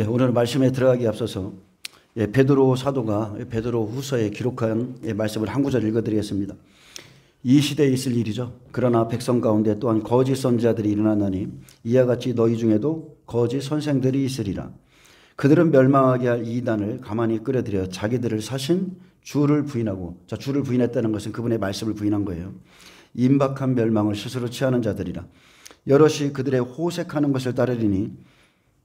오늘 말씀에 들어가기 앞서서 베드로 사도가 베드로 후서에 기록한 말씀을 한 구절 읽어드리겠습니다. 이 시대에 있을 일이죠. 그러나 백성 가운데 또한 거짓 선지자들이 일어나나니 이와 같이 너희 중에도 거짓 선생들이 있으리라. 그들은 멸망하게 할 이단을 가만히 끌어들여 자기들을 사신 주를 부인하고, 주를 부인했다는 것은 그분의 말씀을 부인한 거예요. 임박한 멸망을 스스로 취하는 자들이라. 여럿이 그들의 호색하는 것을 따르리니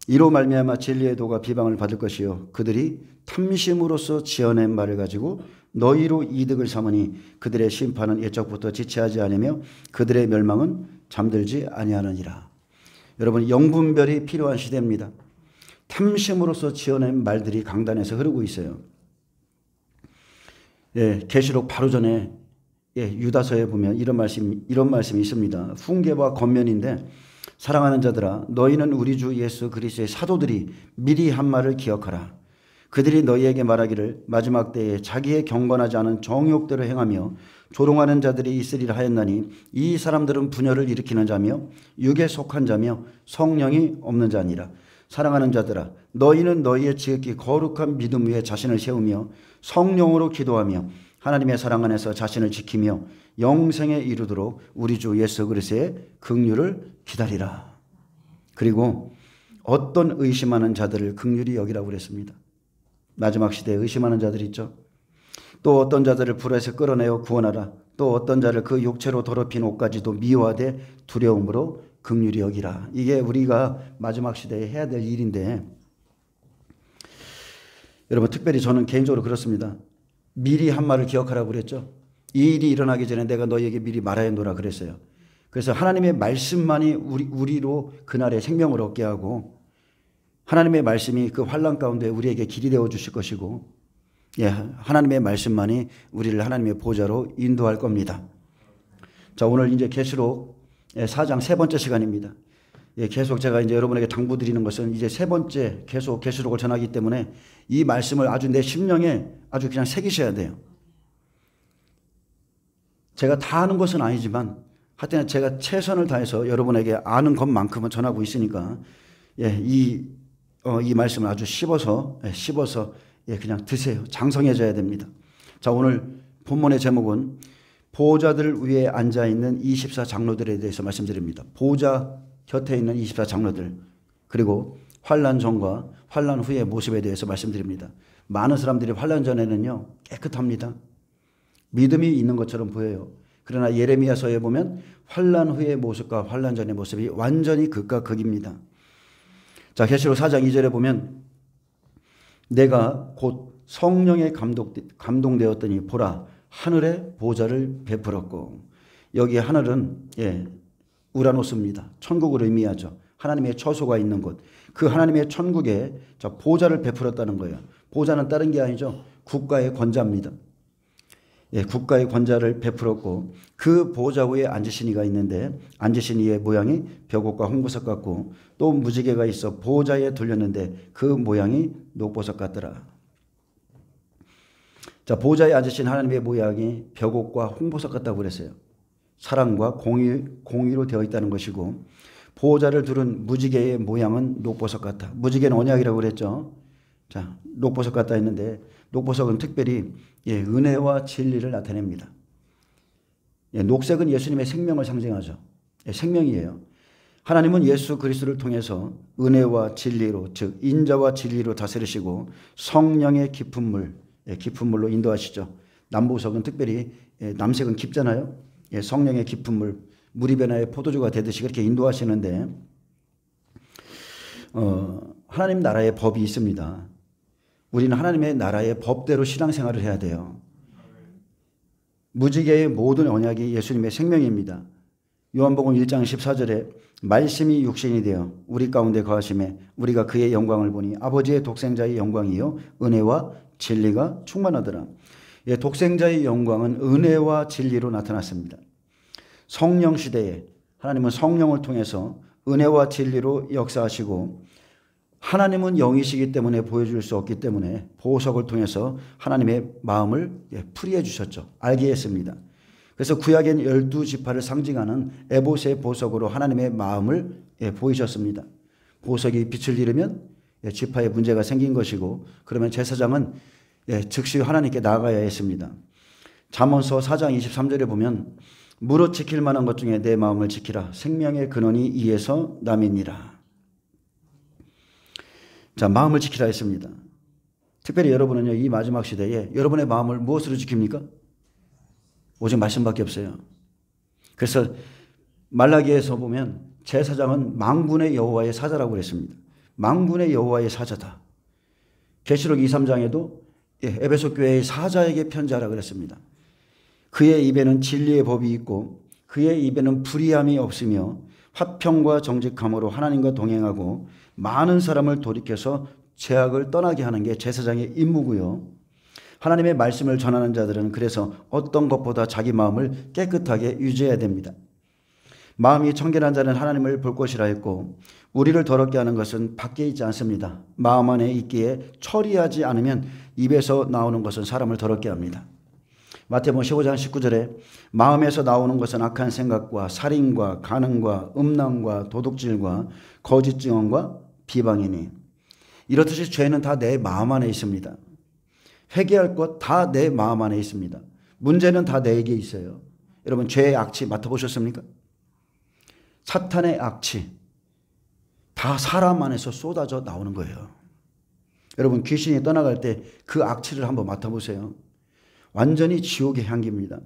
이로 말미암아 진리의 도가 비방을 받을 것이요 그들이 탐심으로써 지어낸 말을 가지고 너희로 이득을 삼으니 그들의 심판은 옛적부터 지체하지 않으며 그들의 멸망은 잠들지 아니하느니라. 여러분, 영분별이 필요한 시대입니다. 탐심으로써 지어낸 말들이 강단에서 흐르고 있어요. 계시록 바로 전에 유다서에 보면 이런 말씀이 있습니다. 훈계와 권면인데, 사랑하는 자들아, 너희는 우리 주 예수 그리스도의 사도들이 미리 한 말을 기억하라. 그들이 너희에게 말하기를 마지막 때에 자기의 경건하지 않은 정욕대로 행하며 조롱하는 자들이 있으리라 하였나니 이 사람들은 분열을 일으키는 자며 육에 속한 자며 성령이 없는 자니라. 사랑하는 자들아, 너희는 너희의 지극히 거룩한 믿음 위에 자신을 세우며 성령으로 기도하며 하나님의 사랑 안에서 자신을 지키며 영생에 이르도록 우리 주 예수 그리스도의 긍휼을 기다리라. 그리고 어떤 의심하는 자들을 긍휼히 여기라고 그랬습니다. 마지막 시대에 의심하는 자들이 있죠. 또 어떤 자들을 불에서 끌어내어 구원하라. 또 어떤 자를 그 육체로 더럽힌 옷까지도 미워하되 두려움으로 긍휼히 여기라. 이게 우리가 마지막 시대에 해야 될 일인데, 여러분, 특별히 저는 개인적으로 그렇습니다. 미리 한 말을 기억하라고 그랬죠. 이 일이 일어나기 전에 내가 너희에게 미리 말하여 놓으라 그랬어요. 그래서 하나님의 말씀만이 우리로 그날의 생명을 얻게 하고, 하나님의 말씀이 그 환난 가운데 우리에게 길이 되어 주실 것이고, 하나님의 말씀만이 우리를 하나님의 보좌로 인도할 겁니다. 자, 오늘 이제 계시록 4장 세 번째 시간입니다. 계속 제가 이제 여러분에게 당부드리는 것은 이제 세 번째 계속 계시록을 전하기 때문에 이 말씀을 아주 내 심령에 아주 그냥 새기셔야 돼요. 제가 다 아는 것은 아니지만 하여튼 제가 최선을 다해서 여러분에게 아는 것만큼은 전하고 있으니까 이 말씀을 아주 씹어서 그냥 드세요. 장성해져야 됩니다. 자, 오늘 본문의 제목은 보호자들 위에 앉아있는 24장로들에 대해서 말씀드립니다. 보호자 곁에 있는 24장로들, 그리고 환난 전과 환난 후의 모습에 대해서 말씀드립니다. 많은 사람들이 환난 전에는요 깨끗합니다. 믿음이 있는 것처럼 보여요. 그러나 예레미야서에 보면 환난 후의 모습과 환난 전의 모습이 완전히 극과 극입니다. 자, 계시록 4장 2절에 보면 내가 곧 성령에 감동되었더니 보라 하늘에 보좌를 베풀었고, 여기 하늘은 우라노스입니다. 천국을 의미하죠. 하나님의 처소가 있는 곳. 그 하나님의 천국에 보좌를 베풀었다는 거예요. 보좌는 다른 게 아니죠. 국가의 권자입니다. 국가의 권자를 베풀었고, 그 보좌 위에 앉으신 이가 있는데 앉으신 이의 모양이 벽옷과 홍보석 같고 또 무지개가 있어 보좌에 돌렸는데 그 모양이 녹보석 같더라. 자, 보좌에 앉으신 하나님의 모양이 벽옷과 홍보석 같다고 그랬어요. 사랑과 공의로 되어 있다는 것이고, 보호자를 두른 무지개의 모양은 녹보석 같다. 무지개는 언약이라고 그랬죠. 자, 녹보석 같다 했는데 녹보석은 특별히 은혜와 진리를 나타냅니다. 녹색은 예수님의 생명을 상징하죠. 생명이에요. 하나님은 예수 그리스도를 통해서 은혜와 진리로, 즉 인자와 진리로 다스리시고 성령의 깊은 물로 인도하시죠. 남보석은 특별히 남색은 깊잖아요. 성령의 깊은 물이 변화의 포도주가 되듯이 그렇게 인도하시는데, 하나님 나라의 법이 있습니다. 우리는 하나님의 나라의 법대로 신앙생활을 해야 돼요. 무지개의 모든 언약이 예수님의 생명입니다. 요한복음 1장 14절에 말씀이 육신이 되어 우리 가운데 거하심에 우리가 그의 영광을 보니 아버지의 독생자의 영광이요 은혜와 진리가 충만하더라. 독생자의 영광은 은혜와 진리로 나타났습니다. 성령 시대에 하나님은 성령을 통해서 은혜와 진리로 역사하시고, 하나님은 영이시기 때문에 보여줄 수 없기 때문에 보석을 통해서 하나님의 마음을 풀이해 주셨죠. 알게 했습니다. 그래서 구약엔 12지파를 상징하는 에봇의 보석으로 하나님의 마음을 보이셨습니다. 보석이 빛을 잃으면 지파에 문제가 생긴 것이고, 그러면 제사장은 즉시 하나님께 나아가야 했습니다. 잠언서 4장 23절에 보면 무릇 지킬 만한 것 중에 내 마음을 지키라. 생명의 근원이 이에서 남이니라. 자, 마음을 지키라 했습니다. 특별히 여러분은요, 이 마지막 시대에 여러분의 마음을 무엇으로 지킵니까? 오직 말씀밖에 없어요. 그래서 말라기에서 보면 제사장은 만군의 여호와의 사자라고 그랬습니다. 만군의 여호와의 사자다. 계시록 2, 3장에도 에베소 교회의 사자에게 편지하라 그랬습니다. 그의 입에는 진리의 법이 있고 그의 입에는 불의함이 없으며 화평과 정직함으로 하나님과 동행하고 많은 사람을 돌이켜서 죄악을 떠나게 하는 게 제사장의 임무고요. 하나님의 말씀을 전하는 자들은 그래서 어떤 것보다 자기 마음을 깨끗하게 유지해야 됩니다. 마음이 청결한 자는 하나님을 볼 것이라 했고 우리를 더럽게 하는 것은 밖에 있지 않습니다. 마음 안에 있기에 처리하지 않으면 입에서 나오는 것은 사람을 더럽게 합니다. 마태복음 15장 19절에 마음에서 나오는 것은 악한 생각과 살인과 간음과 음란과 도둑질과 거짓 증언과 비방이니, 이렇듯이 죄는 다 내 마음 안에 있습니다. 회개할 것 다 내 마음 안에 있습니다. 문제는 다 내게 있어요. 여러분, 죄의 악취 맡아보셨습니까? 사탄의 악취 다 사람 안에서 쏟아져 나오는 거예요. 여러분, 귀신이 떠나갈 때 그 악취를 한번 맡아보세요. 완전히 지옥의 향기입니다.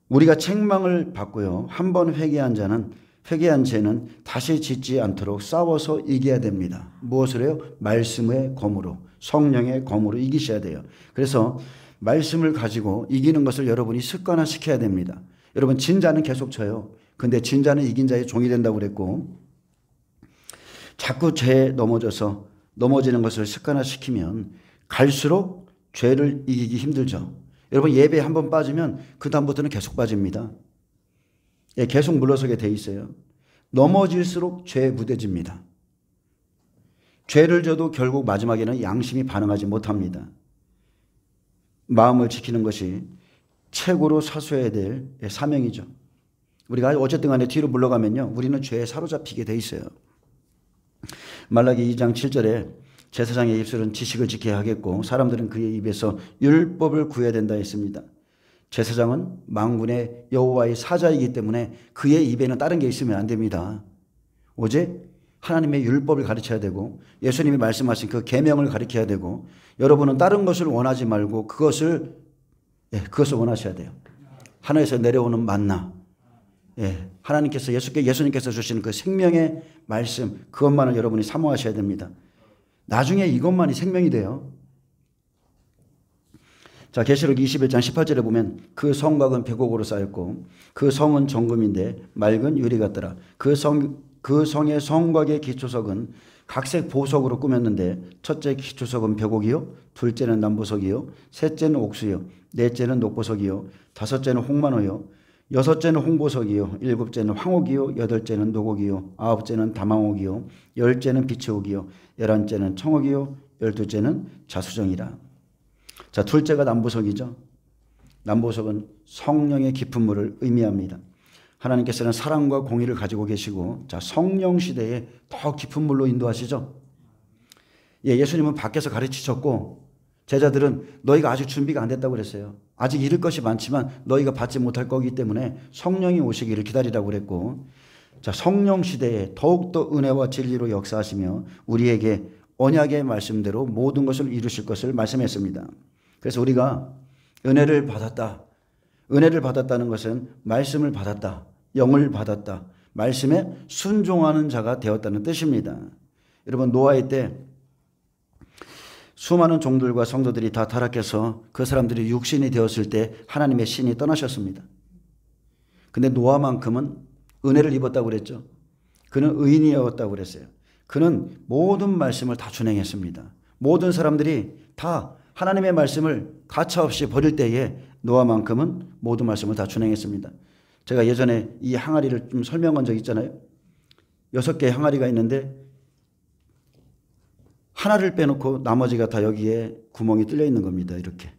우리가 책망을 받고요, 한 번 회개한 죄는 다시 짓지 않도록 싸워서 이겨야 됩니다. 무엇을 해요? 말씀의 검으로, 성령의 검으로 이기셔야 돼요. 그래서 말씀을 가지고 이기는 것을 여러분이 습관화시켜야 됩니다. 여러분, 진 자는 계속 져요. 근데 진 자는 이긴 자의 종이 된다고 그랬고, 자꾸 죄에 넘어지는 것을 습관화시키면 갈수록 죄를 이기기 힘들죠. 여러분, 예배에 한번 빠지면 그 다음부터는 계속 빠집니다. 계속 물러서게 돼 있어요. 넘어질수록 죄에 무뎌집니다. 죄를 져도 결국 마지막에는 양심이 반응하지 못합니다. 마음을 지키는 것이 최고로 사수해야 될 사명이죠. 우리가 어쨌든 간에 뒤로 물러가면요, 우리는 죄에 사로잡히게 돼 있어요. 말라기 2장 7절에 제사장의 입술은 지식을 지켜야 하겠고 사람들은 그의 입에서 율법을 구해야 된다 했습니다. 제사장은 만군의 여호와의 사자이기 때문에 그의 입에는 다른 게 있으면 안 됩니다. 오직 하나님의 율법을 가르쳐야 되고 예수님이 말씀하신 그 계명을 가르쳐야 되고, 여러분은 다른 것을 원하지 말고 그것을 원하셔야 돼요. 하늘에서 내려오는 만나, 하나님께서 예수님께서 주시는 그 생명의 말씀, 그것만을 여러분이 사모하셔야 됩니다. 나중에 이것만이 생명이 돼요. 자, 계시록 21장 18절에 보면 그 성곽은 벽옥으로 쌓였고 그 성은 정금인데 맑은 유리 같더라. 그 성의 성곽의 기초석은 각색 보석으로 꾸몄는데 첫째 기초석은 벽옥이요, 둘째는 남보석이요, 셋째는 옥수요, 넷째는 녹보석이요, 다섯째는 홍만호요, 여섯째는 홍보석이요, 일곱째는 황옥이요, 여덟째는 노곡이요, 아홉째는 다망옥이요, 열째는 비치옥이요, 열한째는 청옥이요, 열두째는 자수정이라. 자, 둘째가 남보석이죠. 남보석은 성령의 깊은 물을 의미합니다. 하나님께서는 사랑과 공의를 가지고 계시고, 자, 성령 시대에 더 깊은 물로 인도하시죠. 예수님은 밖에서 가르치셨고 제자들은 너희가 아직 준비가 안 됐다고 그랬어요. 아직 잃을 것이 많지만 너희가 받지 못할 거기 때문에 성령이 오시기를 기다리라고 그랬고, 자, 성령 시대에 더욱더 은혜와 진리로 역사하시며 우리에게 언약의 말씀대로 모든 것을 이루실 것을 말씀했습니다. 그래서 우리가 은혜를 받았다는 것은 말씀을 받았다, 영을 받았다, 말씀에 순종하는 자가 되었다는 뜻입니다. 여러분, 노아의 때 수많은 종들과 성도들이 다 타락해서 그 사람들이 육신이 되었을 때 하나님의 신이 떠나셨습니다. 근데 노아만큼은 은혜를 입었다고 그랬죠. 그는 의인이었다고 그랬어요. 그는 모든 말씀을 다 준행했습니다. 모든 사람들이 다 하나님의 말씀을 가차없이 버릴 때에 노아만큼은 모든 말씀을 다 준행했습니다. 제가 예전에 이 항아리를 좀 설명한 적 있잖아요. 6개의 항아리가 있는데 하나를 빼놓고 나머지가 다 여기에 구멍이 뚫려 있는 겁니다. 이렇게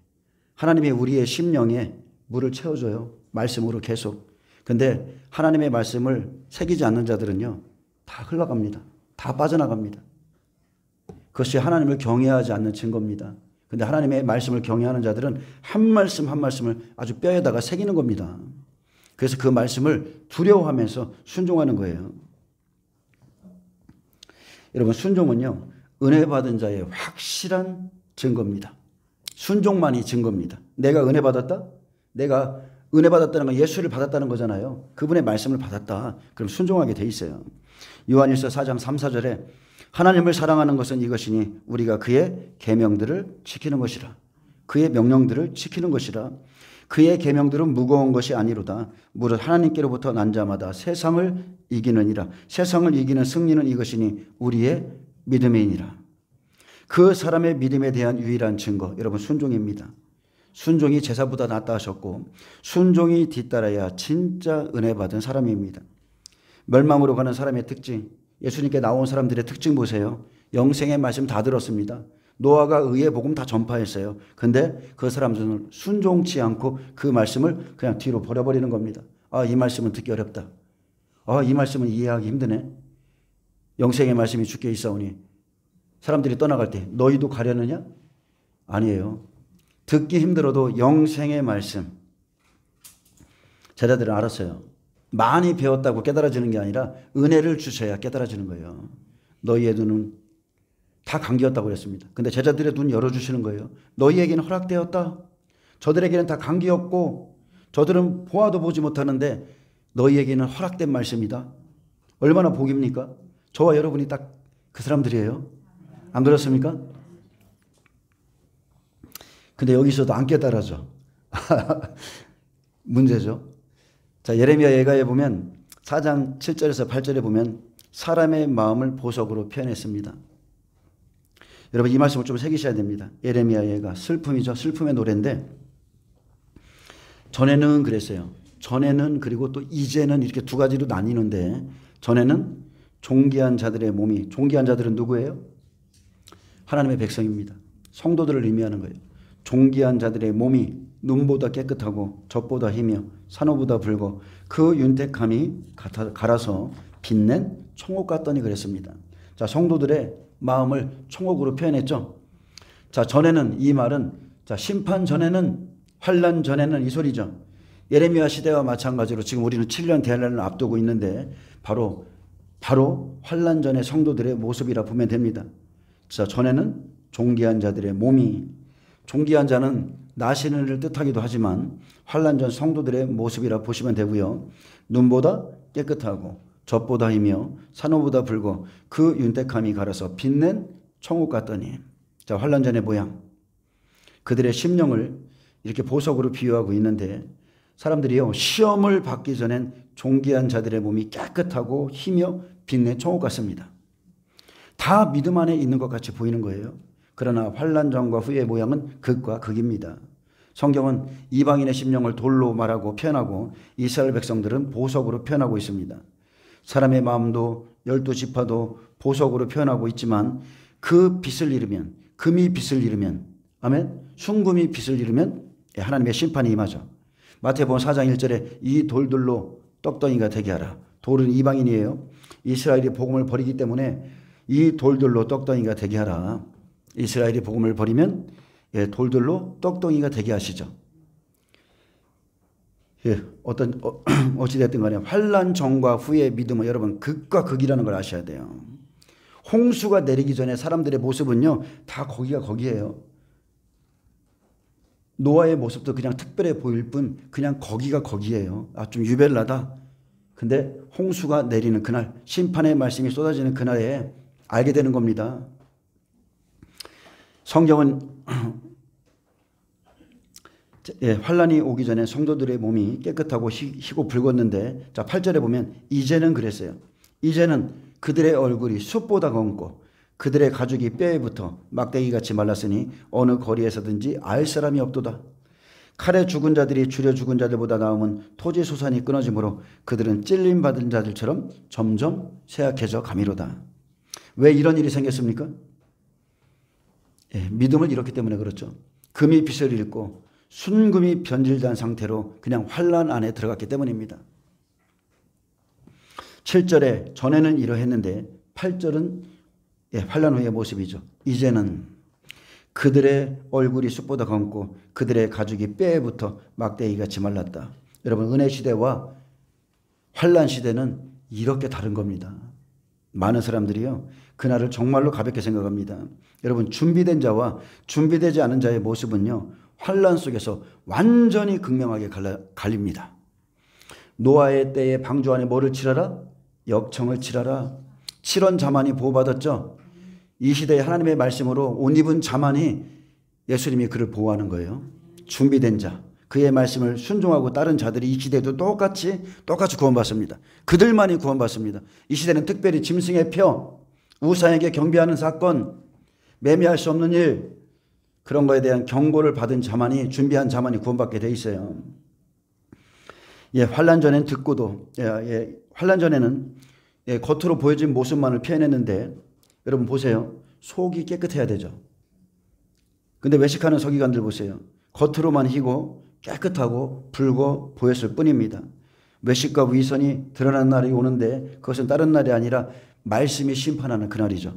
하나님이 우리의 심령에 물을 채워줘요. 말씀으로 계속. 근데 하나님의 말씀을 새기지 않는 자들은요, 다 흘러갑니다. 다 빠져나갑니다. 그것이 하나님을 경외하지 않는 증거입니다. 근데 하나님의 말씀을 경외하는 자들은 한 말씀 한 말씀을 아주 뼈에다가 새기는 겁니다. 그래서 그 말씀을 두려워하면서 순종하는 거예요. 여러분, 순종은요, 은혜 받은 자의 확실한 증거입니다. 순종만이 증거입니다. 내가 은혜 받았다? 내가 은혜 받았다는 건 예수를 받았다는 거잖아요. 그분의 말씀을 받았다. 그럼 순종하게 돼 있어요. 요한일서 4장 3, 4절에 하나님을 사랑하는 것은 이것이니 우리가 그의 계명들을 지키는 것이라. 그의 명령들을 지키는 것이라. 그의 계명들은 무거운 것이 아니로다. 무릇 하나님께로부터 난 자마다 세상을 이기느니라. 세상을 이기는 승리는 이것이니 우리의 믿음이니라. 그 사람의 믿음에 대한 유일한 증거, 여러분, 순종입니다. 순종이 제사보다 낫다 하셨고 순종이 뒤따라야 진짜 은혜 받은 사람입니다. 멸망으로 가는 사람의 특징, 예수님께 나온 사람들의 특징 보세요. 영생의 말씀 다 들었습니다. 노아가 의의 복음 다 전파했어요. 근데 그 사람들은 순종치 않고 그 말씀을 그냥 뒤로 버려버리는 겁니다. 아, 이 말씀은 듣기 어렵다. 아, 이 말씀은 이해하기 힘드네. 영생의 말씀이 주께 있사오니. 사람들이 떠나갈 때 너희도 가려느냐? 아니에요. 듣기 힘들어도 영생의 말씀. 제자들은 알았어요. 많이 배웠다고 깨달아지는 게 아니라 은혜를 주셔야 깨달아지는 거예요. 너희의 눈은 다 감기였다고 그랬습니다. 근데 제자들의 눈 열어주시는 거예요. 너희에게는 허락되었다. 저들에게는 다 감기였고 저들은 보아도 보지 못하는데 너희에게는 허락된 말씀이다. 얼마나 복입니까? 저와 여러분이 딱 그 사람들이에요. 안 그렇습니까? 근데 여기서도 안 깨달아져. 문제죠. 자, 예레미야 예가에 보면 4장 7절에서 8절에 보면 사람의 마음을 보석으로 표현했습니다. 여러분, 이 말씀을 좀 새기셔야 됩니다. 예레미야 예가 슬픔이죠. 슬픔의 노래인데 전에는 그랬어요. 전에는 그리고 또 이제는 이렇게 두 가지로 나뉘는데 전에는 종기한 자들의 몸이, 종기한 자들은 누구예요? 하나님의 백성입니다. 성도들을 의미하는 거예요. 종기한 자들의 몸이 눈보다 깨끗하고 젖보다 희며 산호보다 붉어 그 윤택함이 갈아서 빛낸 총옥 같더니 그랬습니다. 자, 성도들의 마음을 총옥으로 표현했죠. 자, 전에는, 이 말은, 자, 심판 전에는, 환난 전에는 이 소리죠. 예레미야 시대와 마찬가지로 지금 우리는 7년 대환란을 앞두고 있는데 바로 환난 전의 성도들의 모습이라 보면 됩니다. 자, 전에는 종기한 자들의 몸이, 종기한 자는 나시는을 뜻하기도 하지만 환난 전 성도들의 모습이라 보시면 되고요. 눈보다 깨끗하고 젖보다 희며 산호보다 붉어 그 윤택함이 갈아서 빛낸 총옥 같더니. 자, 환난 전의 모양, 그들의 심령을 이렇게 보석으로 비유하고 있는데 사람들이요, 시험을 받기 전엔 종기한 자들의 몸이 깨끗하고 희며 빛낸 총옥 같습니다. 다 믿음 안에 있는 것 같이 보이는 거예요. 그러나 환난 전과 후의 모양은 극과 극입니다. 성경은 이방인의 심령을 돌로 말하고 표현하고 이스라엘 백성들은 보석으로 표현하고 있습니다. 사람의 마음도 12지파도 보석으로 표현하고 있지만 그 빛을 잃으면, 금이 빛을 잃으면, 아멘, 순금이 빛을 잃으면 하나님의 심판이 임하죠. 마태복음 4장 1절에 이 돌들로 떡덩이가 되게 하라. 돌은 이방인이에요. 이스라엘이 복음을 버리기 때문에 이 돌들로 떡덩이가 되게 하라. 이스라엘이 복음을 버리면 돌들로 떡덩이가 되게 하시죠. 어찌됐든 간에 환난 전과 후의 믿음은 여러분 극과 극이라는 걸 아셔야 돼요. 홍수가 내리기 전에 사람들의 모습은요, 다 거기가 거기예요. 노아의 모습도 그냥 특별해 보일 뿐 그냥 거기가 거기예요. 아, 좀 유별나다. 근데 홍수가 내리는 그날, 심판의 말씀이 쏟아지는 그날에 알게 되는 겁니다. 성경은 환난이 오기 전에 성도들의 몸이 깨끗하고 희고 붉었는데, 자, 8절에 보면 이제는 그랬어요. 이제는 그들의 얼굴이 숯보다 검고 그들의 가죽이 뼈에 붙어 막대기같이 말랐으니 어느 거리에서든지 알 사람이 없도다. 칼에 죽은 자들이 줄여 죽은 자들보다 나음은 토지 소산이 끊어지므로 그들은 찔림받은 자들처럼 점점 쇠약해져 가미로다. 왜 이런 일이 생겼습니까? 믿음을 잃었기 때문에 그렇죠. 금이 빛을 잃고 순금이 변질된 상태로 그냥 환난 안에 들어갔기 때문입니다. 7절에 전에는 이러했는데 8절은 환난 후의 모습이죠. 이제는 그들의 얼굴이 숯보다 검고 그들의 가죽이 뼈에 붙어 막대기같이 말랐다. 여러분, 은혜 시대와 환난 시대는 이렇게 다른 겁니다. 많은 사람들이요, 그날을 정말로 가볍게 생각합니다. 여러분, 준비된 자와 준비되지 않은 자의 모습은요, 환난 속에서 완전히 극명하게 갈립니다. 노아의 때에 방주 안에 뭐를 칠하라? 역청을 칠하라. 칠원 자만이 보호받았죠. 이 시대에 하나님의 말씀으로 옷 입은 자만이 예수님이 그를 보호하는 거예요. 준비된 자, 그의 말씀을 순종하고 따른 자들이 이 시대에도 똑같이 구원받습니다. 그들만이 구원받습니다. 이 시대는 특별히 짐승의 표, 우상에게 경배하는 사건, 매매할 수 없는 일, 그런 거에 대한 경고를 받은 자만이, 준비한 자만이 구원받게 돼 있어요. 환난 전엔 듣고도, 환난 전에는 겉으로 보여진 모습만을 표현했는데, 여러분 보세요. 속이 깨끗해야 되죠. 근데 외식하는 서기관들 보세요. 겉으로만 희고 깨끗하고 붉어 보였을 뿐입니다. 외식과 위선이 드러난 날이 오는데 그것은 다른 날이 아니라 말씀이 심판하는 그날이죠.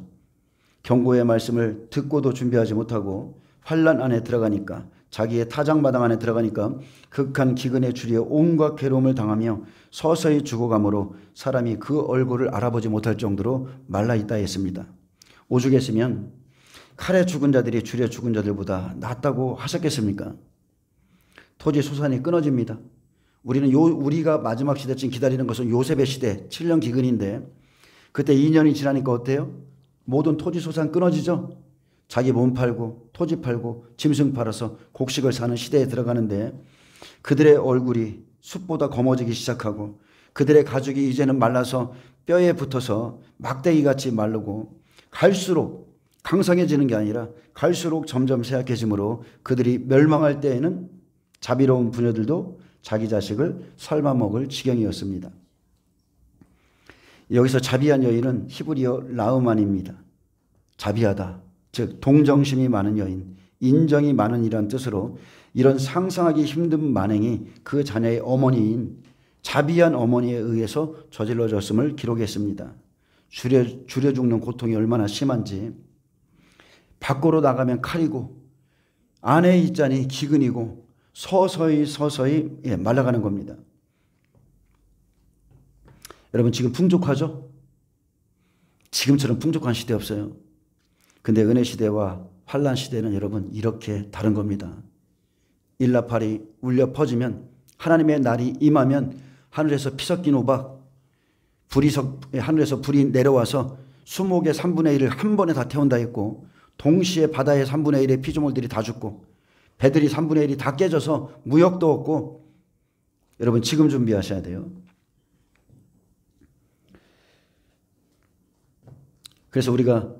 경고의 말씀을 듣고도 준비하지 못하고 환난 안에 들어가니까, 자기의 타작마당 안에 들어가니까 극한 기근에 주리어 온갖 괴로움을 당하며 서서히 죽어감으로 사람이 그 얼굴을 알아보지 못할 정도로 말라있다 했습니다. 오죽했으면 칼에 죽은 자들이 주려 죽은 자들보다 낫다고 하셨겠습니까? 토지 소산이 끊어집니다. 우리가 마지막 시대쯤 기다리는 것은 요셉의 시대, 7년 기근인데, 그때 2년이 지나니까 어때요? 모든 토지 소산 끊어지죠. 자기 몸 팔고 토지 팔고 짐승 팔아서 곡식을 사는 시대에 들어가는데, 그들의 얼굴이 숯보다 검어지기 시작하고 그들의 가죽이 이제는 말라서 뼈에 붙어서 막대기같이 마르고, 갈수록 강성해지는 게 아니라 갈수록 점점 쇠약해지므로 그들이 멸망할 때에는 자비로운 부녀들도 자기 자식을 삶아 먹을 지경이었습니다. 여기서 자비한 여인은 히브리어 라흐만입니다. 자비하다, 즉 동정심이 많은 여인, 인정이 많은 이란 뜻으로, 이런 상상하기 힘든 만행이 그 자녀의 어머니인 자비한 어머니에 의해서 저질러졌음을 기록했습니다. 줄여 죽는 고통이 얼마나 심한지, 밖으로 나가면 칼이고 안에 있자니 기근이고 서서히 말라가는 겁니다. 여러분, 지금 풍족하죠? 지금처럼 풍족한 시대 없어요. 근데 은혜 시대와 환난 시대는 여러분 이렇게 다른 겁니다. 일나팔이 울려 퍼지면, 하나님의 날이 임하면 하늘에서 피 섞인 호박, 하늘에서 불이 내려와서 수목의 3분의 1을 한 번에 다 태운다 했고, 동시에 바다의 3분의 1의 피조물들이 다 죽고 배들이 3분의 1이 다 깨져서 무역도 없고, 여러분 지금 준비하셔야 돼요. 그래서 우리가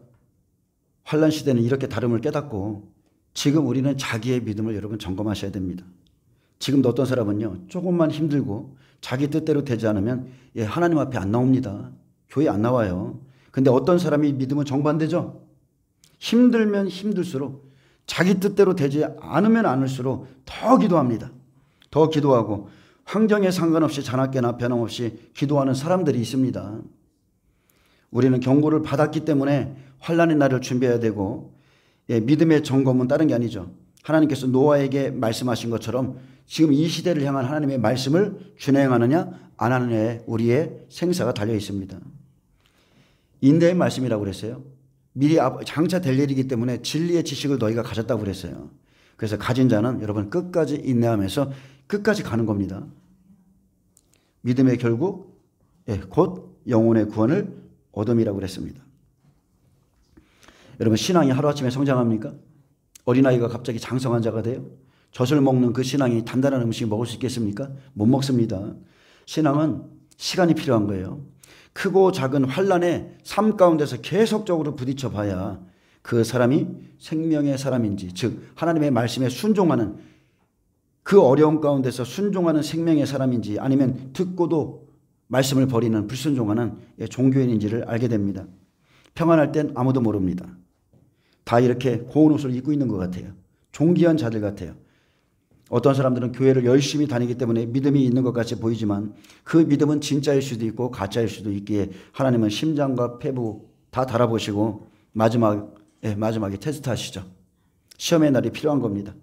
환난 시대는 이렇게 다름을 깨닫고 지금 우리는 자기의 믿음을 여러분 점검하셔야 됩니다. 지금도 어떤 사람은요, 조금만 힘들고 자기 뜻대로 되지 않으면 하나님 앞에 안 나옵니다. 교회 안 나와요. 근데 어떤 사람이 믿음은 정반대죠. 힘들면 힘들수록, 자기 뜻대로 되지 않으면 않을수록 더 기도합니다. 더 기도하고 환경에 상관없이 자나깨나 변함없이 기도하는 사람들이 있습니다. 우리는 경고를 받았기 때문에 환난의 날을 준비해야 되고, 믿음의 점검은 다른 게 아니죠. 하나님께서 노아에게 말씀하신 것처럼 지금 이 시대를 향한 하나님의 말씀을 준행하느냐 안 하느냐에 우리의 생사가 달려 있습니다. 인내의 말씀이라고 그랬어요. 미리 장차 될 일이기 때문에 진리의 지식을 너희가 가졌다고 그랬어요. 그래서 가진 자는 여러분 끝까지 인내하면서 끝까지 가는 겁니다. 믿음의 결국 곧 영혼의 구원을 얻음이라고 그랬습니다. 여러분, 신앙이 하루아침에 성장합니까? 어린아이가 갑자기 장성한 자가 돼요? 젖을 먹는 그 신앙이 단단한 음식을 먹을 수 있겠습니까? 못 먹습니다. 신앙은 시간이 필요한 거예요. 크고 작은 환난의 삶 가운데서 계속적으로 부딪혀 봐야 그 사람이 생명의 사람인지, 즉 하나님의 말씀에 순종하는, 그 어려움 가운데서 순종하는 생명의 사람인지, 아니면 듣고도 말씀을 버리는 불순종하는 종교인인지를 알게 됩니다. 평안할 땐 아무도 모릅니다. 다 이렇게 고운 옷을 입고 있는 것 같아요. 존귀한 자들 같아요. 어떤 사람들은 교회를 열심히 다니기 때문에 믿음이 있는 것 같이 보이지만 그 믿음은 진짜일 수도 있고 가짜일 수도 있기에 하나님은 심장과 폐부 다 달아보시고 마지막에 테스트 하시죠. 시험의 날이 필요한 겁니다.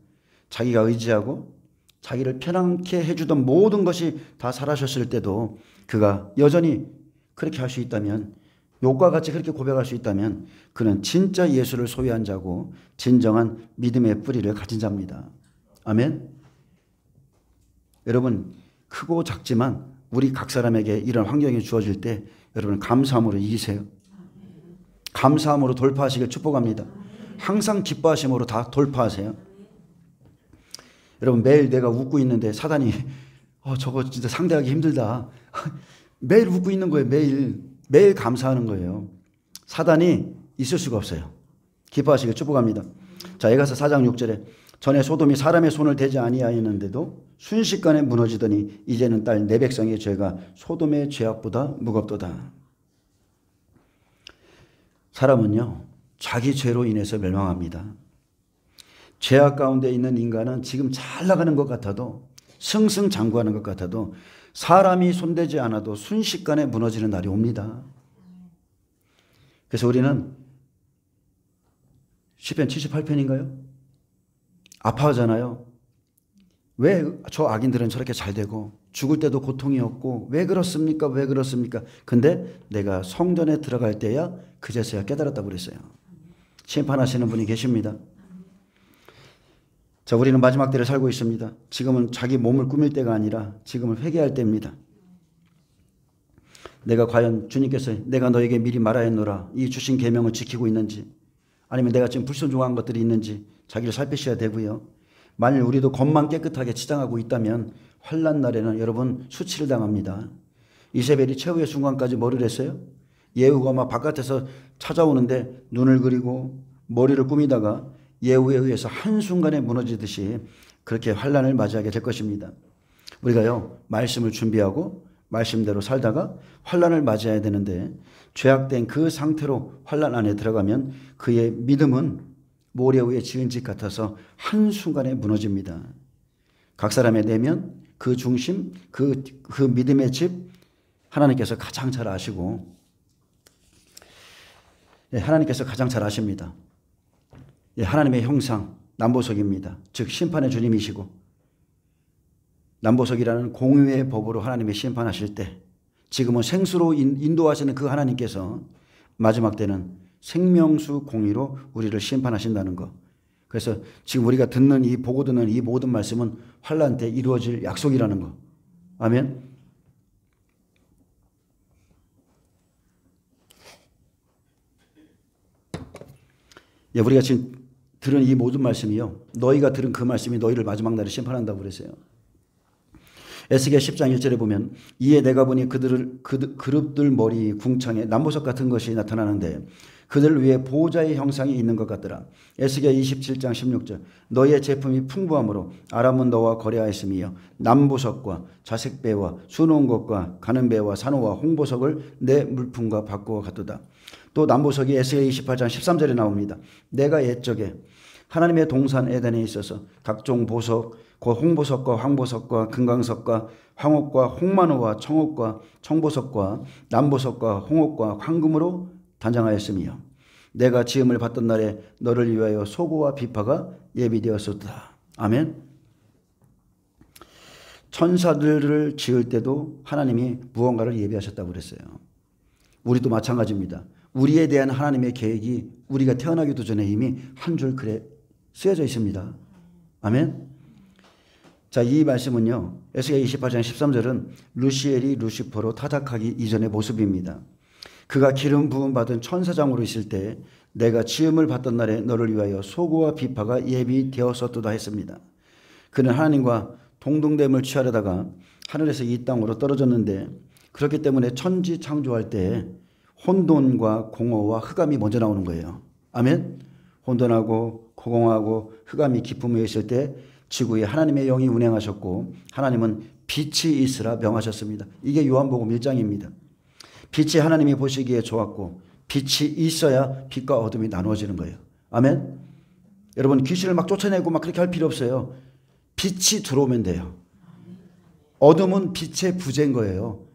자기가 의지하고 자기를 편안케 해주던 모든 것이 다 사라졌을 때도 그가 여전히 그렇게 할 수 있다면, 욥과 같이 그렇게 고백할 수 있다면 그는 진짜 예수를 소유한 자고 진정한 믿음의 뿌리를 가진 자입니다. 아멘. 여러분, 크고 작지만 우리 각 사람에게 이런 환경이 주어질 때 여러분 감사함으로 이기세요. 감사함으로 돌파하시길 축복합니다. 항상 기뻐하심으로 다 돌파하세요. 여러분, 매일 내가 웃고 있는데 사단이 저거 진짜 상대하기 힘들다. 매일 웃고 있는 거예요. 매일 감사하는 거예요. 사단이 있을 수가 없어요. 기뻐하시길 축복합니다. 자, 에가서 4장 6절에 전에 소돔이 사람의 손을 대지 아니하였는데도 순식간에 무너지더니 이제는 딸 내 백성의 죄가 소돔의 죄악보다 무겁도다. 사람은요, 자기 죄로 인해서 멸망합니다. 죄악 가운데 있는 인간은 지금 잘 나가는 것 같아도, 승승장구하는 것 같아도 사람이 손대지 않아도 순식간에 무너지는 날이 옵니다. 그래서 우리는 시편 78편인가요? 아파하잖아요. 왜 저 악인들은 저렇게 잘 되고 죽을 때도 고통이 없고 왜 그렇습니까? 왜 그렇습니까? 근데 내가 성전에 들어갈 때야 그제서야 깨달았다고 그랬어요. 심판하시는 분이 계십니다. 자, 우리는 마지막 때를 살고 있습니다. 지금은 자기 몸을 꾸밀 때가 아니라 지금은 회개할 때입니다. 내가 과연 주님께서 내가 너에게 미리 말하였노라 이 주신 계명을 지키고 있는지, 아니면 내가 지금 불순종한 것들이 있는지 자기를 살피셔야 되고요. 만일 우리도 겉만 깨끗하게 치장하고 있다면 환난 날에는 여러분 수치를 당합니다. 이세벨이 최후의 순간까지 뭐를 했어요? 예후가 막 바깥에서 찾아오는데 눈을 그리고 머리를 꾸미다가 예후에 의해서 한순간에 무너지듯이 그렇게 환난을 맞이하게 될 것입니다. 우리가요, 말씀을 준비하고 말씀대로 살다가 환난을 맞이해야 되는데 죄악된 그 상태로 환난 안에 들어가면 그의 믿음은 모래 위에 지은 집 같아서 한순간에 무너집니다. 각 사람의 내면, 그 중심, 그 믿음의 집 하나님께서 가장 잘 아시고, 하나님께서 가장 잘 아십니다. 하나님의 형상 남보석입니다. 즉 심판의 주님이시고, 남보석이라는 공유의 법으로 하나님이 심판하실 때 지금은 생수로 인도하시는 그 하나님께서 마지막 때는 생명수 공의로 우리를 심판하신다는 것. 그래서 지금 우리가 보고 듣는 이 모든 말씀은 환난 때 이루어질 약속이라는 것. 아멘. 우리가 지금 들은 이 모든 말씀이요, 너희가 들은 그 말씀이 너희를 마지막 날에 심판한다고 그랬어요. 에스겔 10장 1절에 보면 이에 내가 보니 그룹들 머리 궁창에 남보석 같은 것이 나타나는데 그들 위에 보호자의 형상이 있는 것 같더라. 에스겔 27장 16절 너희의 제품이 풍부함으로 아람은 너와 거래하였으며 남보석과 자색배와 수놓은 것과 가는 배와 산호와 홍보석을 내 물품과 바꾸어 갔도다. 또 남보석이 에스겔 28장 13절에 나옵니다. 내가 옛적에 하나님의 동산 에덴에 있어서 각종 보석 곧 홍보석과 황보석과 금강석과 황옥과 홍만호와 청옥과 청보석과 남보석과 홍옥과 황금으로 단장하였으며 내가 지음을 받던 날에 너를 위하여 소고와 비파가 예비되었었다. 아멘. 천사들을 지을 때도 하나님이 무언가를 예비하셨다고 그랬어요. 우리도 마찬가지입니다. 우리에 대한 하나님의 계획이 우리가 태어나기도 전에 이미 한 줄 글에 쓰여져 있습니다. 아멘. 자, 이 말씀은요, 에스겔 28장 13절은 루시엘이 루시퍼로 타작하기 이전의 모습입니다. 그가 기름 부음 받은 천사장으로 있을 때 내가 지음을 받던 날에 너를 위하여 소고와 비파가 예비되었었도다 했습니다. 그는 하나님과 동등됨을 취하려다가 하늘에서 이 땅으로 떨어졌는데 그렇기 때문에 천지 창조할 때 혼돈과 공허와 흑암이 먼저 나오는 거예요. 아멘. 혼돈하고 공허하고 흑암이 기품에 있을 때 지구에 하나님의 영이 운행하셨고 하나님은 빛이 있으라 명하셨습니다. 이게 요한복음 1장입니다. 빛이 하나님이 보시기에 좋았고 빛이 있어야 빛과 어둠이 나누어지는 거예요. 아멘. 여러분, 귀신을 막 쫓아내고 막 그렇게 할 필요 없어요. 빛이 들어오면 돼요. 어둠은 빛의 부재인 거예요.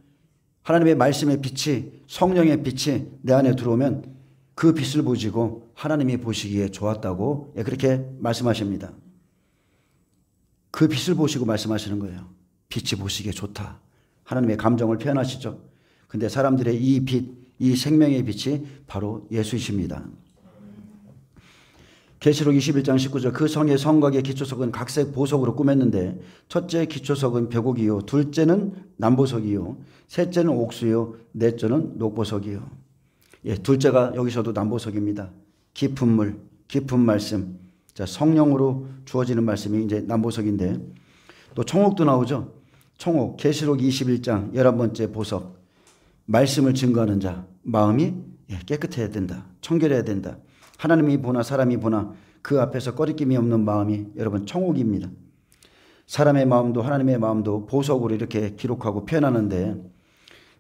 하나님의 말씀의 빛이, 성령의 빛이 내 안에 들어오면 그 빛을 보시고 하나님이 보시기에 좋았다고 그렇게 말씀하십니다. 그 빛을 보시고 말씀하시는 거예요. 빛이 보시기에 좋다. 하나님의 감정을 표현하시죠. 근데 사람들의 이 빛, 이 생명의 빛이 바로 예수이십니다. 계시록 21장 19절 그 성의 성곽의 기초석은 각색 보석으로 꾸몄는데 첫째 기초석은 벽옥이요 둘째는 남보석이요 셋째는 옥수요 넷째는 녹보석이요. 둘째가 여기서도 남보석입니다. 깊은 물, 깊은 말씀. 자, 성령으로 주어지는 말씀이 이제 남보석인데 또 청옥도 나오죠. 청옥 계시록 21장 11번째 보석. 말씀을 증거하는 자 마음이 깨끗해야 된다. 청결해야 된다. 하나님이 보나 사람이 보나 그 앞에서 꺼리낌이 없는 마음이 여러분 청옥입니다. 사람의 마음도 하나님의 마음도 보석으로 이렇게 기록하고 표현하는데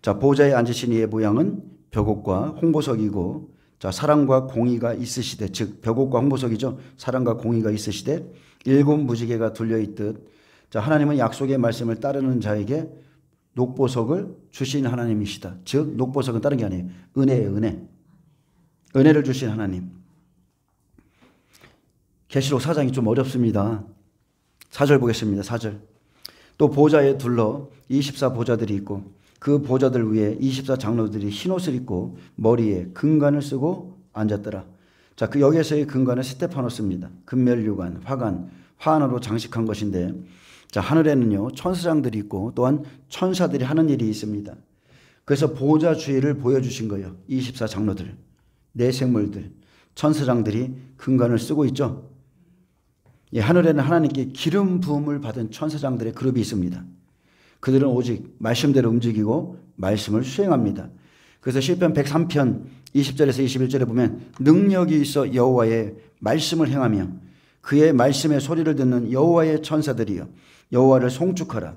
자, 보좌에 앉으신 이의 모양은 벽옥과 홍보석이고 자, 사랑과 공의가 있으시되 즉 벽옥과 홍보석이죠. 사랑과 공의가 있으시되 일곱 무지개가 둘려있듯 자, 하나님은 약속의 말씀을 따르는 자에게 녹보석을 주신 하나님이시다. 즉 녹보석은 다른 게 아니에요. 은혜예요. 은혜. 은혜를 주신 하나님. 계시록 4장이 좀 어렵습니다. 4절 보겠습니다. 4절. 또 보좌에 둘러 24보좌들이 있고 그 보좌들 위에 24장로들이 흰옷을 입고 머리에 금관을 쓰고 앉았더라. 자, 그 여기에서의 금관은 스테파노스입니다. 금멸류관, 화관, 화환으로 장식한 것인데 자, 하늘에는요 천사장들이 있고 또한 천사들이 하는 일이 있습니다. 그래서 보좌 주위를 보여주신 거예요. 24장로들, 내생물들, 천사장들이 금관을 쓰고 있죠. 하늘에는 하나님께 기름 부음을 받은 천사장들의 그룹이 있습니다. 그들은 오직 말씀대로 움직이고 말씀을 수행합니다. 그래서 시편 103편 20절에서 21절에 보면 능력이 있어 여호와의 말씀을 행하며 그의 말씀의 소리를 듣는 여호와의 천사들이여 여호와를 송축하라.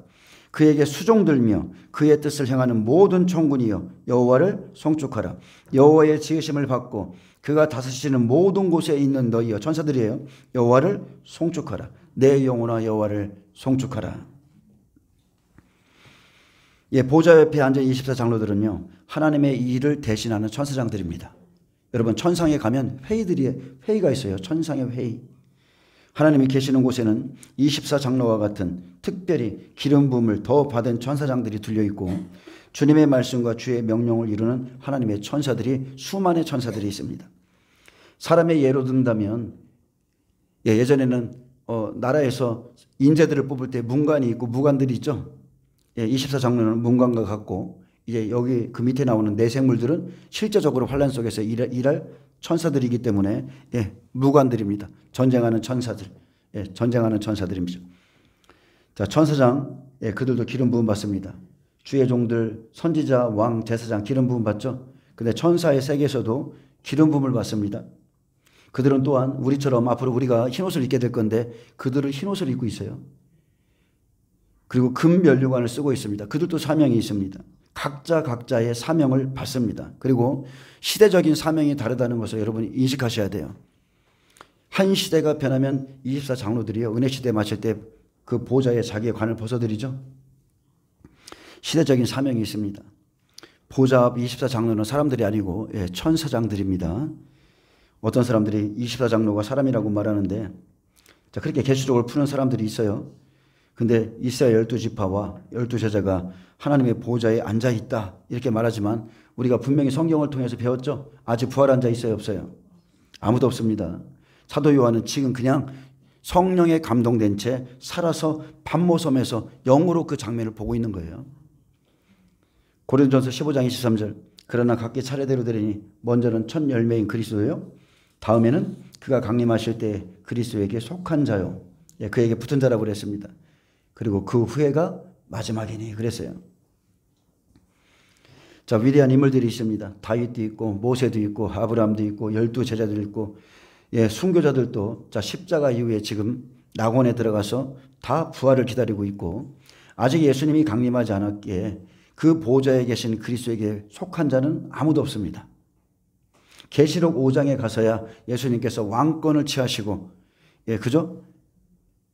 그에게 수종들며 그의 뜻을 행하는 모든 총군이여 여호와를 송축하라. 여호와의 지으심을 받고 그가 다스리시는 모든 곳에 있는 너희여 천사들이에요. 여호와를 송축하라. 내 영혼아 여호와를 송축하라. 보좌 옆에 앉은 24장로들은요 하나님의 일을 대신하는 천사장들입니다. 여러분 천상에 가면 회의가 있어요. 천상의 회의. 하나님이 계시는 곳에는 24장로와 같은 특별히 기름 부음을 더 받은 천사장들이 둘려있고 주님의 말씀과 주의 명령을 이루는 하나님의 천사들이 수많은 천사들이 있습니다. 사람의 예로 든다면 예전에는 나라에서 인재들을 뽑을 때 문관이 있고 무관들이 있죠. 24장로는 문관과 같고 이제 여기 그 밑에 나오는 내생물들은 실제적으로 환란 속에서 일할 천사들이기 때문에 무관들입니다. 전쟁하는 천사들, 전쟁하는 천사들입니다. 자, 천사장, 그들도 기름 부음 받습니다. 주의 종들, 선지자, 왕, 제사장 기름 부음 받죠. 근데 천사의 세계에서도 기름 부음을 받습니다. 그들은 또한 우리처럼 앞으로 우리가 흰옷을 입게 될 건데 그들은 흰옷을 입고 있어요. 그리고 금면류관을 쓰고 있습니다. 그들도 사명이 있습니다. 각자의 사명을 받습니다. 그리고 시대적인 사명이 다르다는 것을 여러분이 인식하셔야 돼요. 한 시대가 변하면 24장로들이요 은혜 시대 마칠 때 그 보좌에 자기의 관을 벗어들이죠. 시대적인 사명이 있습니다. 보좌 앞 24장로는 사람들이 아니고 천사장들입니다. 어떤 사람들이 24장로가 사람이라고 말하는데 자, 그렇게 계시록을 푸는 사람들이 있어요. 근데 이스라엘 12지파와 12제자가 하나님의 보좌에 앉아있다 이렇게 말하지만 우리가 분명히 성경을 통해서 배웠죠. 아직 부활한 자 있어요 없어요? 아무도 없습니다. 사도 요한은 지금 그냥 성령에 감동된 채 살아서 밤모섬에서 영으로 그 장면을 보고 있는 거예요. 고린도전서 15장 23절 그러나 각기 차례대로 되리니 먼저는 첫 열매인 그리스도요 다음에는 그가 강림하실 때 그리스도에게 속한 자요 그에게 붙은 자라고 그랬습니다. 그리고 그 후에가 마지막이니 그랬어요. 자, 위대한 인물들이 있습니다. 다윗도 있고 모세도 있고 아브라함도 있고 12제자도 있고 순교자들도 자, 십자가 이후에 지금 낙원에 들어가서 다 부활을 기다리고 있고 아직 예수님이 강림하지 않았기에 그 보좌에 계신 그리스도에게 속한 자는 아무도 없습니다. 계시록 5장에 가서야 예수님께서 왕권을 취하시고 그죠?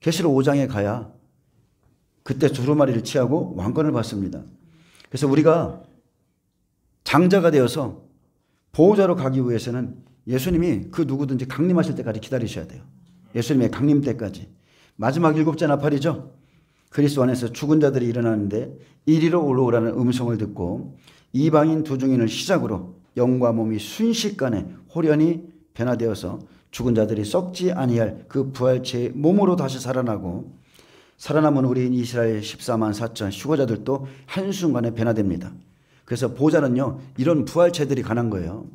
계시록 5장에 가야 그때 두루마리를 취하고 왕권을 받습니다. 그래서 우리가 장자가 되어서 보호자로 가기 위해서는 예수님이 그 누구든지 강림하실 때까지 기다리셔야 돼요. 예수님의 강림 때까지. 마지막 7째 나팔이죠. 그리스도 안에서 죽은 자들이 일어나는데 이리로 올라오라는 음성을 듣고 이방인 두 증인을 시작으로 영과 몸이 순식간에 호련히 변화되어서 죽은 자들이 썩지 아니할 그 부활체의 몸으로 다시 살아나고 살아남은 우리인 이스라엘 14만 4천 휴거자들도 한순간에 변화됩니다. 그래서 보호자는요, 이런 부활체들이 가난 거예요.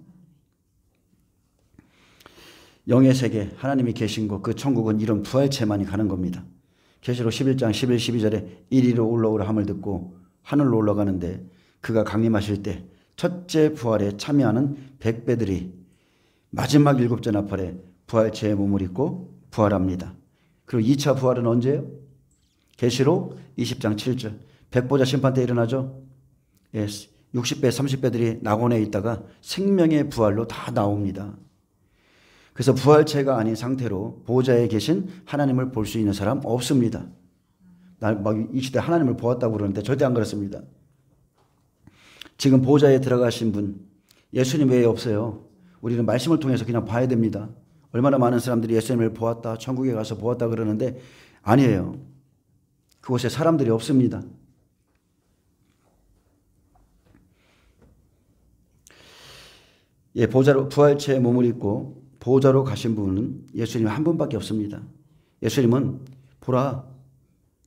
영의 세계, 하나님이 계신 곳, 그 천국은 이런 부활체만이 가는 겁니다. 계시록 11장 11, 12절에 이리로 올라오라 함을 듣고 하늘로 올라가는데 그가 강림하실 때 첫째 부활에 참여하는 백배들이 마지막 7째 나팔에 부활체의 몸을 입고 부활합니다. 그리고 2차 부활은 언제예요? 계시록 20장 7절. 백보자 심판 때 일어나죠. 60배, 30배들이 낙원에 있다가 생명의 부활로 다 나옵니다. 그래서 부활체가 아닌 상태로 보호자에 계신 하나님을 볼 수 있는 사람 없습니다. 이 시대 하나님을 보았다고 그러는데 절대 안 그렇습니다. 지금 보호자에 들어가신 분 예수님 외에 없어요. 우리는 말씀을 통해서 그냥 봐야 됩니다. 얼마나 많은 사람들이 예수님을 보았다, 천국에 가서 보았다 그러는데 아니에요. 그곳에 사람들이 없습니다. 보호자로 부활체의 몸을 입고 보호자로 가신 분은 예수님 한 분밖에 없습니다. 예수님은 보라.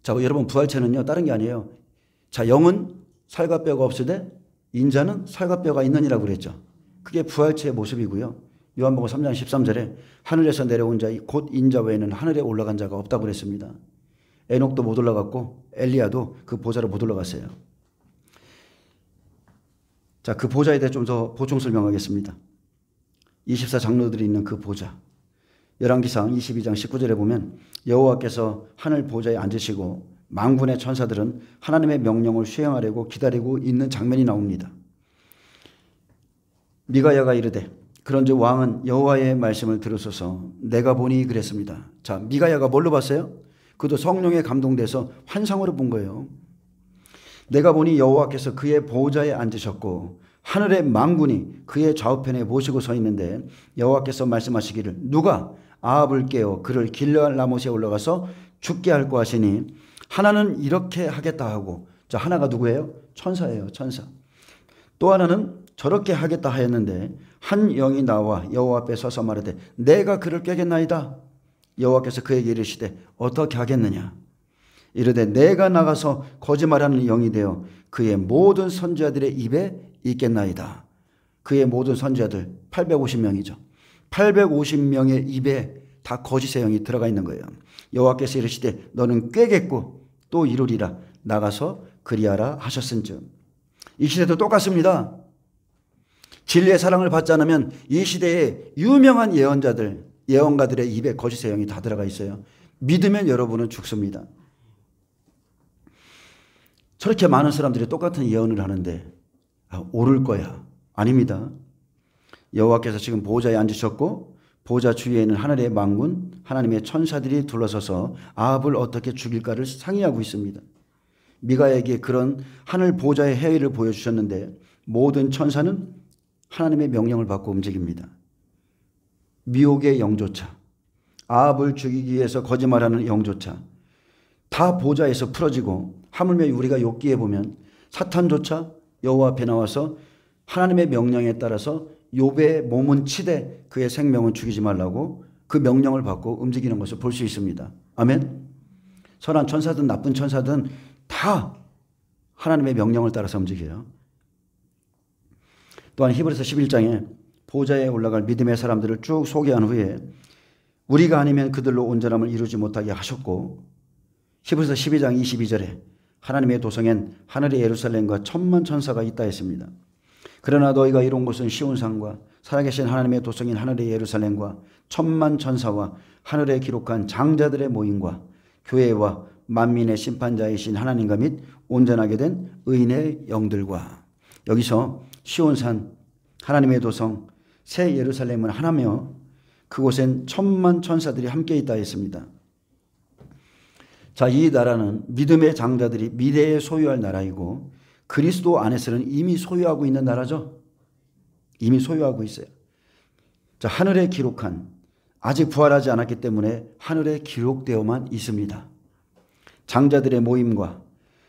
자, 여러분 부활체는요 다른 게 아니에요. 자, 영은 살과 뼈가 없으되 인자는 살과 뼈가 있느니라고 그랬죠. 그게 부활체의 모습이고요. 요한복음 3장 13절에 하늘에서 내려온 자 곧 인자 외에는 하늘에 올라간 자가 없다고 그랬습니다. 에녹도 못 올라갔고 엘리야도 그 보좌로 못 올라갔어요. 자, 그 보좌에 대해 좀 더 보충 설명하겠습니다. 24장로들이 있는 그 보좌. 열왕기상 22장 19절에 보면 여호와께서 하늘 보좌에 앉으시고 만군의 천사들은 하나님의 명령을 수행하려고 기다리고 있는 장면이 나옵니다. 미가야가 이르되 그런즉 왕은 여호와의 말씀을 들으소서 내가 보니 그랬습니다. 자, 미가야가 뭘로 봤어요? 그도 성령에 감동돼서 환상으로 본 거예요. 내가 보니 여호와께서 그의 보좌에 앉으셨고 하늘의 만군이 그의 좌우편에 모시고 서 있는데 여호와께서 말씀하시기를 누가 아합을 깨어 그를 길르앗 라못에 올라가서 죽게 할까 하시니 하나는 이렇게 하겠다 하고, 자, 하나가 누구예요? 천사예요. 천사. 또 하나는 저렇게 하겠다 하였는데 한 영이 나와 여호와 앞에 서서 말하되 내가 그를 깨겠나이다. 여호와께서 그에게 이르시되 어떻게 하겠느냐. 이르되 내가 나가서 거짓말하는 영이 되어 그의 모든 선지자들의 입에 있겠나이다. 그의 모든 선지자들 850명이죠. 850명의 입에 다 거짓의 영이 들어가 있는 거예요. 여호와께서 이르시되 너는 꾀겠고 또 이루리라. 나가서 그리하라 하셨은즉. 이 시대도 똑같습니다. 진리의 사랑을 받지 않으면 이 시대에 유명한 예언자들, 예언가들의 입에 거짓의 영이 다 들어가 있어요. 믿으면 여러분은 죽습니다. 저렇게 많은 사람들이 똑같은 예언을 하는데 오를 거야. 아닙니다. 여호와께서 지금 보호자에 앉으셨고 보호자 주위에는 하늘의 만군, 하나님의 천사들이 둘러서서 아합을 어떻게 죽일까를 상의하고 있습니다. 미가에게 그런 하늘 보호자의 행위를 보여주셨는데 모든 천사는 하나님의 명령을 받고 움직입니다. 미혹의 영조차, 아합을 죽이기 위해서 거짓말하는 영조차 다 보좌에서 풀어지고, 하물며 우리가 욥기에 보면 사탄조차 여호와 앞에 나와서 하나님의 명령에 따라서 욥의 몸은 치되 그의 생명은 죽이지 말라고 그 명령을 받고 움직이는 것을 볼 수 있습니다. 아멘. 선한 천사든 나쁜 천사든 다 하나님의 명령을 따라서 움직여요. 또한 히브리서 11장에 보좌에 올라갈 믿음의 사람들을 쭉 소개한 후에 우리가 아니면 그들로 온전함을 이루지 못하게 하셨고, 히브리서 12장 22절에 하나님의 도성엔 하늘의 예루살렘과 천만 천사가 있다 했습니다. 그러나 너희가 이룬 곳은 시온산과 살아계신 하나님의 도성인 하늘의 예루살렘과 천만 천사와 하늘에 기록한 장자들의 모임과 교회와 만민의 심판자이신 하나님과 및 온전하게 된 의인의 영들과. 여기서 시온산, 하나님의 도성, 새 예루살렘은 하나며 그곳엔 천만 천사들이 함께 있다 했습니다. 자, 이 나라는 믿음의 장자들이 미래에 소유할 나라이고 그리스도 안에서는 이미 소유하고 있는 나라죠. 이미 소유하고 있어요. 자, 하늘에 기록한, 아직 부활하지 않았기 때문에 하늘에 기록되어만 있습니다. 장자들의 모임과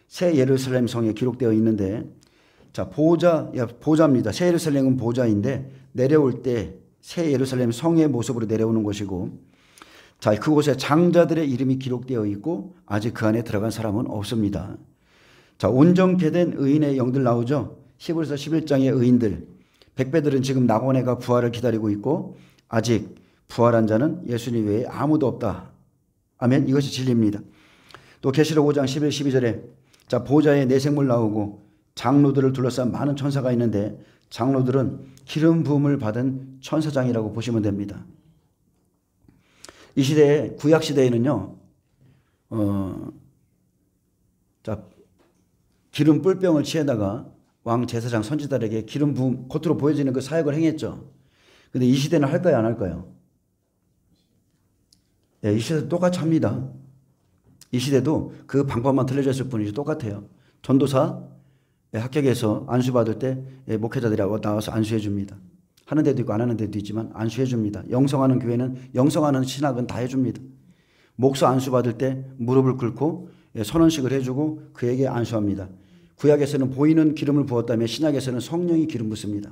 새 예루살렘 성에 기록되어 있는데, 자, 보좌입니다. 새 예루살렘은 보좌인데 내려올 때 새 예루살렘 성의 모습으로 내려오는 곳이고, 자, 그곳에 장자들의 이름이 기록되어 있고 아직 그 안에 들어간 사람은 없습니다. 자, 온전케 된 의인의 영들 나오죠. 히브리서 11장의 의인들, 백배들은 지금 낙원해가 부활을 기다리고 있고 아직 부활한 자는 예수님 외에 아무도 없다. 아멘. 이것이 진리입니다. 또 계시록 5장 11, 12절에 자, 보좌에 네 생물 나오고 장로들을 둘러싼 많은 천사가 있는데 장로들은 기름 부음을 받은 천사장이라고 보시면 됩니다. 이 시대에, 구약 시대에는요, 자, 기름 뿔병을 취해다가 왕 제사장 선지자들에게 기름 부음, 겉으로 보여지는 그 사역을 행했죠. 근데 이 시대는 할까요, 안 할까요? 네, 이 시대도 똑같이 합니다. 이 시대도 그 방법만 틀려졌을 뿐이지 똑같아요. 전도사 합격해서 안수받을 때 목회자들이 나와서 안수해 줍니다. 하는 데도 있고 안 하는 데도 있지만 안수해 줍니다. 영성하는 교회는, 영성하는 신학은 다 해줍니다. 목사 안수받을 때 무릎을 꿇고 선언식을 해주고 그에게 안수합니다. 구약에서는 보이는 기름을 부었다며 신약에서는 성령이 기름 붓습니다.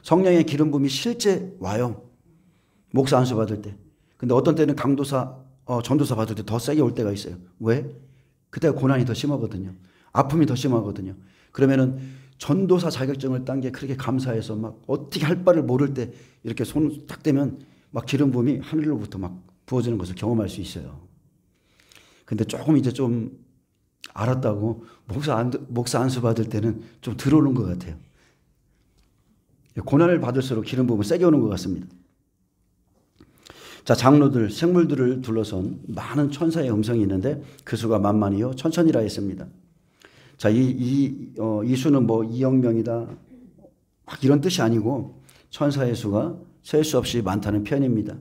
성령의 기름 부음이 실제 와요. 목사 안수받을 때. 근데 어떤 때는 강도사, 전도사 받을 때 더 세게 올 때가 있어요. 왜? 그때가 고난이 더 심하거든요. 아픔이 더 심하거든요. 그러면은 전도사 자격증을 딴 게 그렇게 감사해서 막 어떻게 할 바를 모를 때 이렇게 손을 딱 대면 막 기름 부음이 하늘로부터 막 부어지는 것을 경험할 수 있어요. 근데 조금 이제 좀 알았다고 목사 안수 받을 때는 좀 들어오는 것 같아요. 고난을 받을수록 기름 부음은 세게 오는 것 같습니다. 자, 장로들, 생물들을 둘러선 많은 천사의 음성이 있는데 그 수가 만만이요 천천이라 했습니다. 자, 이 수는 뭐 2억 명이다 막 이런 뜻이 아니고 천사의 수가 셀 수 없이 많다는 표현입니다.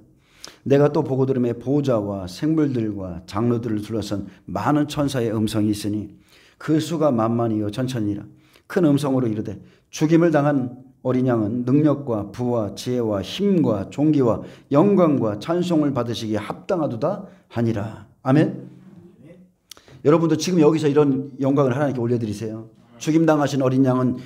내가 또 보고 들음에 보좌와 생물들과 장로들을 둘러선 많은 천사의 음성이 있으니 그 수가 만만이요 천천이라. 큰 음성으로 이르되 죽임을 당한 어린 양은 능력과 부와 지혜와 힘과 존귀와 영광과 찬송을 받으시기에 합당하도다 하니라. 아멘. 여러분도 지금 여기서 이런 영광을 하나님께 올려드리세요. 죽임당하신 어린 양은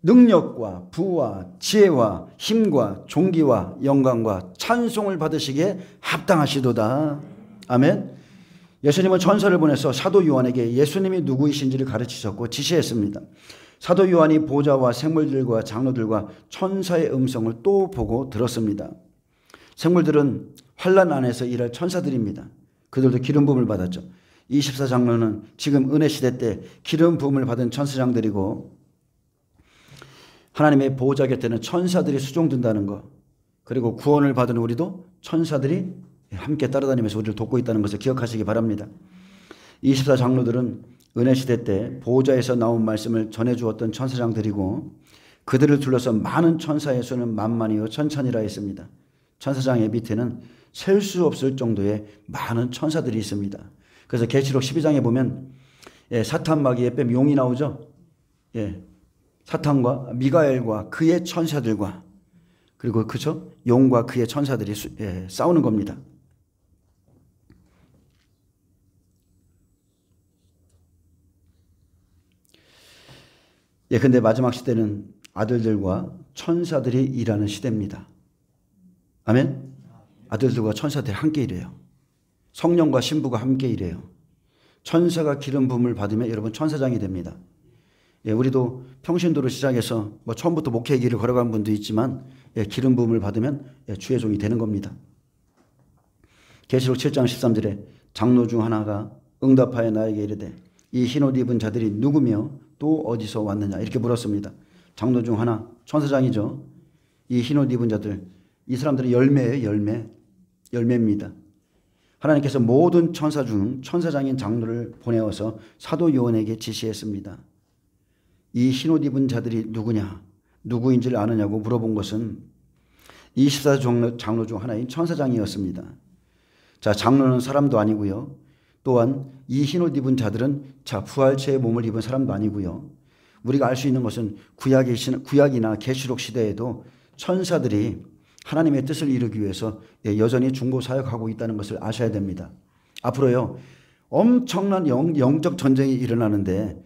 능력과 부와 지혜와 힘과 존귀와 영광과 찬송을 받으시기에 합당하시도다. 아멘. 예수님은 천사를 보내서 사도 요한에게 예수님이 누구이신지를 가르치셨고 지시했습니다. 사도 요한이 보좌와 생물들과 장로들과 천사의 음성을 또 보고 들었습니다. 생물들은 환난 안에서 일할 천사들입니다. 그들도 기름 부음을 받았죠. 24장로는 지금 은혜 시대 때 기름 부음을 받은 천사장들이고 하나님의 보호자 곁에는 천사들이 수종든다는 것, 그리고 구원을 받은 우리도 천사들이 함께 따라다니면서 우리를 돕고 있다는 것을 기억하시기 바랍니다. 24장로들은 은혜 시대 때 보호자에서 나온 말씀을 전해주었던 천사장들이고 그들을 둘러서 많은 천사의 수는 만만이요 천천이라 했습니다. 천사장의 밑에는 셀 수 없을 정도의 많은 천사들이 있습니다. 그래서 계시록 12장에 보면 사탄 마귀의 뱀 용이 나오죠. 사탄과 미가엘과 그의 천사들과 그리고 그죠? 용과 그의 천사들이 싸우는 겁니다. 근데 마지막 시대는 아들들과 천사들이 일하는 시대입니다. 아멘? 아들들과 천사들이 함께 일해요. 성령과 신부가 함께 일해요. 천사가 기름 부음을 받으면 여러분 천사장이 됩니다. 우리도 평신도로 시작해서 뭐 처음부터 목회의 길을 걸어간 분도 있지만 기름 부음을 받으면 주의 종이 되는 겁니다. 계시록 7장 13절에 장로 중 하나가 응답하여 나에게 이르되 이 흰옷 입은 자들이 누구며 또 어디서 왔느냐 이렇게 물었습니다. 장로 중 하나, 천사장이죠. 이 흰옷 입은 자들, 이 사람들은 열매예요. 열매입니다. 하나님께서 모든 천사 중 천사장인 장로를 보내어서 사도 요한에게 지시했습니다. 이 흰옷 입은 자들이 누구냐, 누구인지를 아느냐고 물어본 것은 24장로 중 하나인 천사장이었습니다. 자, 장로는 사람도 아니고요. 또한 이 흰옷 입은 자들은 부활체의 몸을 입은 사람도 아니고요. 우리가 알 수 있는 것은 구약이나 계시록 시대에도 천사들이 하나님의 뜻을 이루기 위해서 여전히 중보 사역하고 있다는 것을 아셔야 됩니다. 앞으로요, 엄청난 영적 전쟁이 일어나는데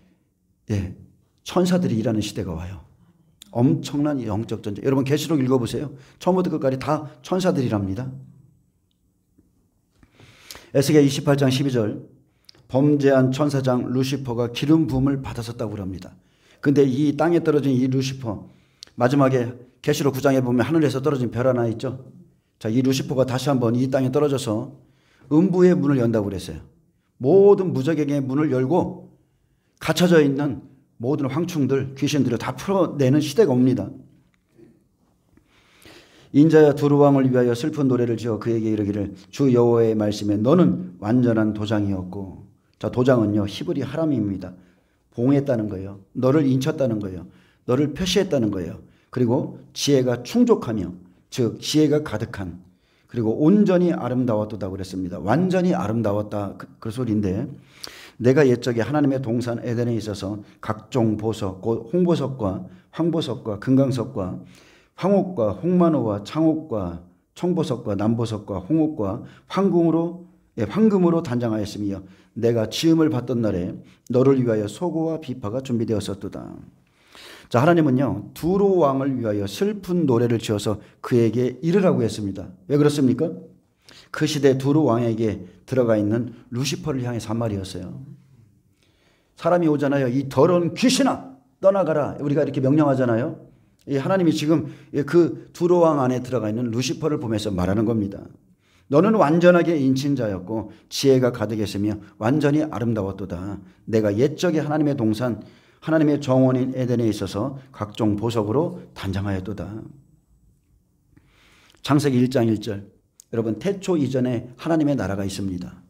천사들이 일하는 시대가 와요. 엄청난 영적 전쟁. 여러분 계시록 읽어보세요. 처음부터 끝까지 다 천사들이랍니다. 에스겔 28장 12절, 범죄한 천사장 루시퍼가 기름 부음을 받았었다고 합니다. 근데 이 땅에 떨어진 이 루시퍼, 마지막에 계시록 9장에 보면 하늘에서 떨어진 별 하나 있죠. 자, 이 루시퍼가 다시 한번 이 땅에 떨어져서 음부의 문을 연다고 그랬어요. 모든 무적에게 문을 열고 갇혀져 있는 모든 황충들, 귀신들을 다 풀어내는 시대가 옵니다. 인자야 두루 왕을 위하여 슬픈 노래를 지어 그에게 이르기를 주 여호와의 말씀에 너는 완전한 도장이었고. 자, 도장은요, 히브리 하람입니다. 봉했다는 거예요. 너를 인쳤다는 거예요. 너를 표시했다는 거예요. 그리고 지혜가 충족하며, 즉 지혜가 가득한, 그리고 온전히 아름다웠다고 그랬습니다. 완전히 아름다웠다, 그 소리인데, 내가 옛적에 하나님의 동산 에덴에 있어서 각종 보석, 곧 홍보석과 황보석과 금강석과 황옥과 홍만호와 창옥과 청보석과 남보석과 홍옥과 황금으로 단장하였으며 내가 지음을 받던 날에 너를 위하여 소고와 비파가 준비되었었도다. 자, 하나님은요, 두로 왕을 위하여 슬픈 노래를 지어서 그에게 이르라고 했습니다. 왜 그렇습니까? 그 시대 두로 왕에게 들어가 있는 루시퍼를 향해서 한 말이었어요. 사람이 오잖아요. 이 더러운 귀신아 떠나가라. 우리가 이렇게 명령하잖아요. 하나님이 지금 그 두로 왕 안에 들어가 있는 루시퍼를 보면서 말하는 겁니다. 너는 완전하게 인친 자였고 지혜가 가득했으며 완전히 아름다웠도다. 내가 옛적에 하나님의 동산, 하나님의 정원인 에덴에 있어서 각종 보석으로 단장하였도다. 창세기 1장 1절. 여러분, 태초 이전에 하나님의 나라가 있습니다.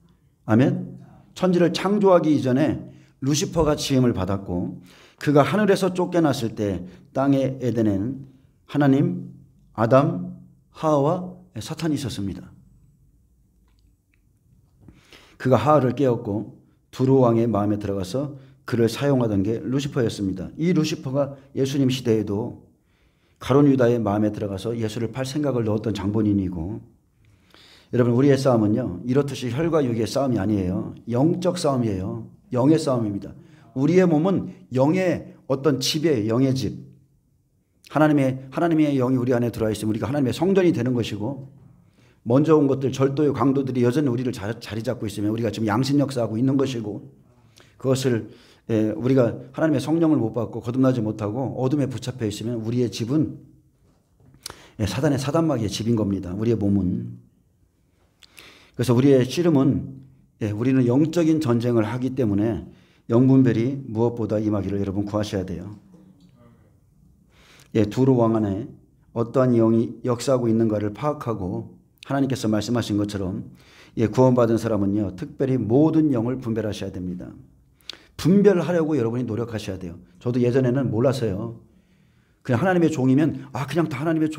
아멘. 천지를 창조하기 이전에 루시퍼가 지음을 받았고, 그가 하늘에서 쫓겨났을 때 땅의 에덴에는 하나님, 아담, 하와와 사탄이 있었습니다. 그가 하와를 깨웠고 두루 왕의 마음에 들어가서 그를 사용하던 게 루시퍼였습니다. 이 루시퍼가 예수님 시대에도 가룟 유다의 마음에 들어가서 예수를 팔 생각을 넣었던 장본인이고, 여러분, 우리의 싸움은요, 이렇듯이 혈과 육의 싸움이 아니에요. 영적 싸움이에요. 영의 싸움입니다. 우리의 몸은 영의 어떤 집이에요. 영의 집. 하나님의 영이 우리 안에 들어와 있으면 우리가 하나님의 성전이 되는 것이고, 먼저 온 것들, 절도의 강도들이 여전히 우리를 자리 잡고 있으면 우리가 지금 양심 역사하고 있는 것이고, 그것을 우리가 하나님의 성령을 못 받고 거듭나지 못하고 어둠에 붙잡혀 있으면 우리의 집은 사단의 사단마귀의 집인 겁니다. 우리의 몸은. 그래서 우리의 씨름은 우리는 영적인 전쟁을 하기 때문에 영분별이 무엇보다 임하기를 여러분 구하셔야 돼요. 두루 왕 안에 어떠한 영이 역사하고 있는가를 파악하고 하나님께서 말씀하신 것처럼 구원받은 사람은요, 특별히 모든 영을 분별하셔야 됩니다. 분별하려고 여러분이 노력하셔야 돼요. 저도 예전에는 몰랐어요. 그냥 하나님의 종이면 그냥 다 하나님의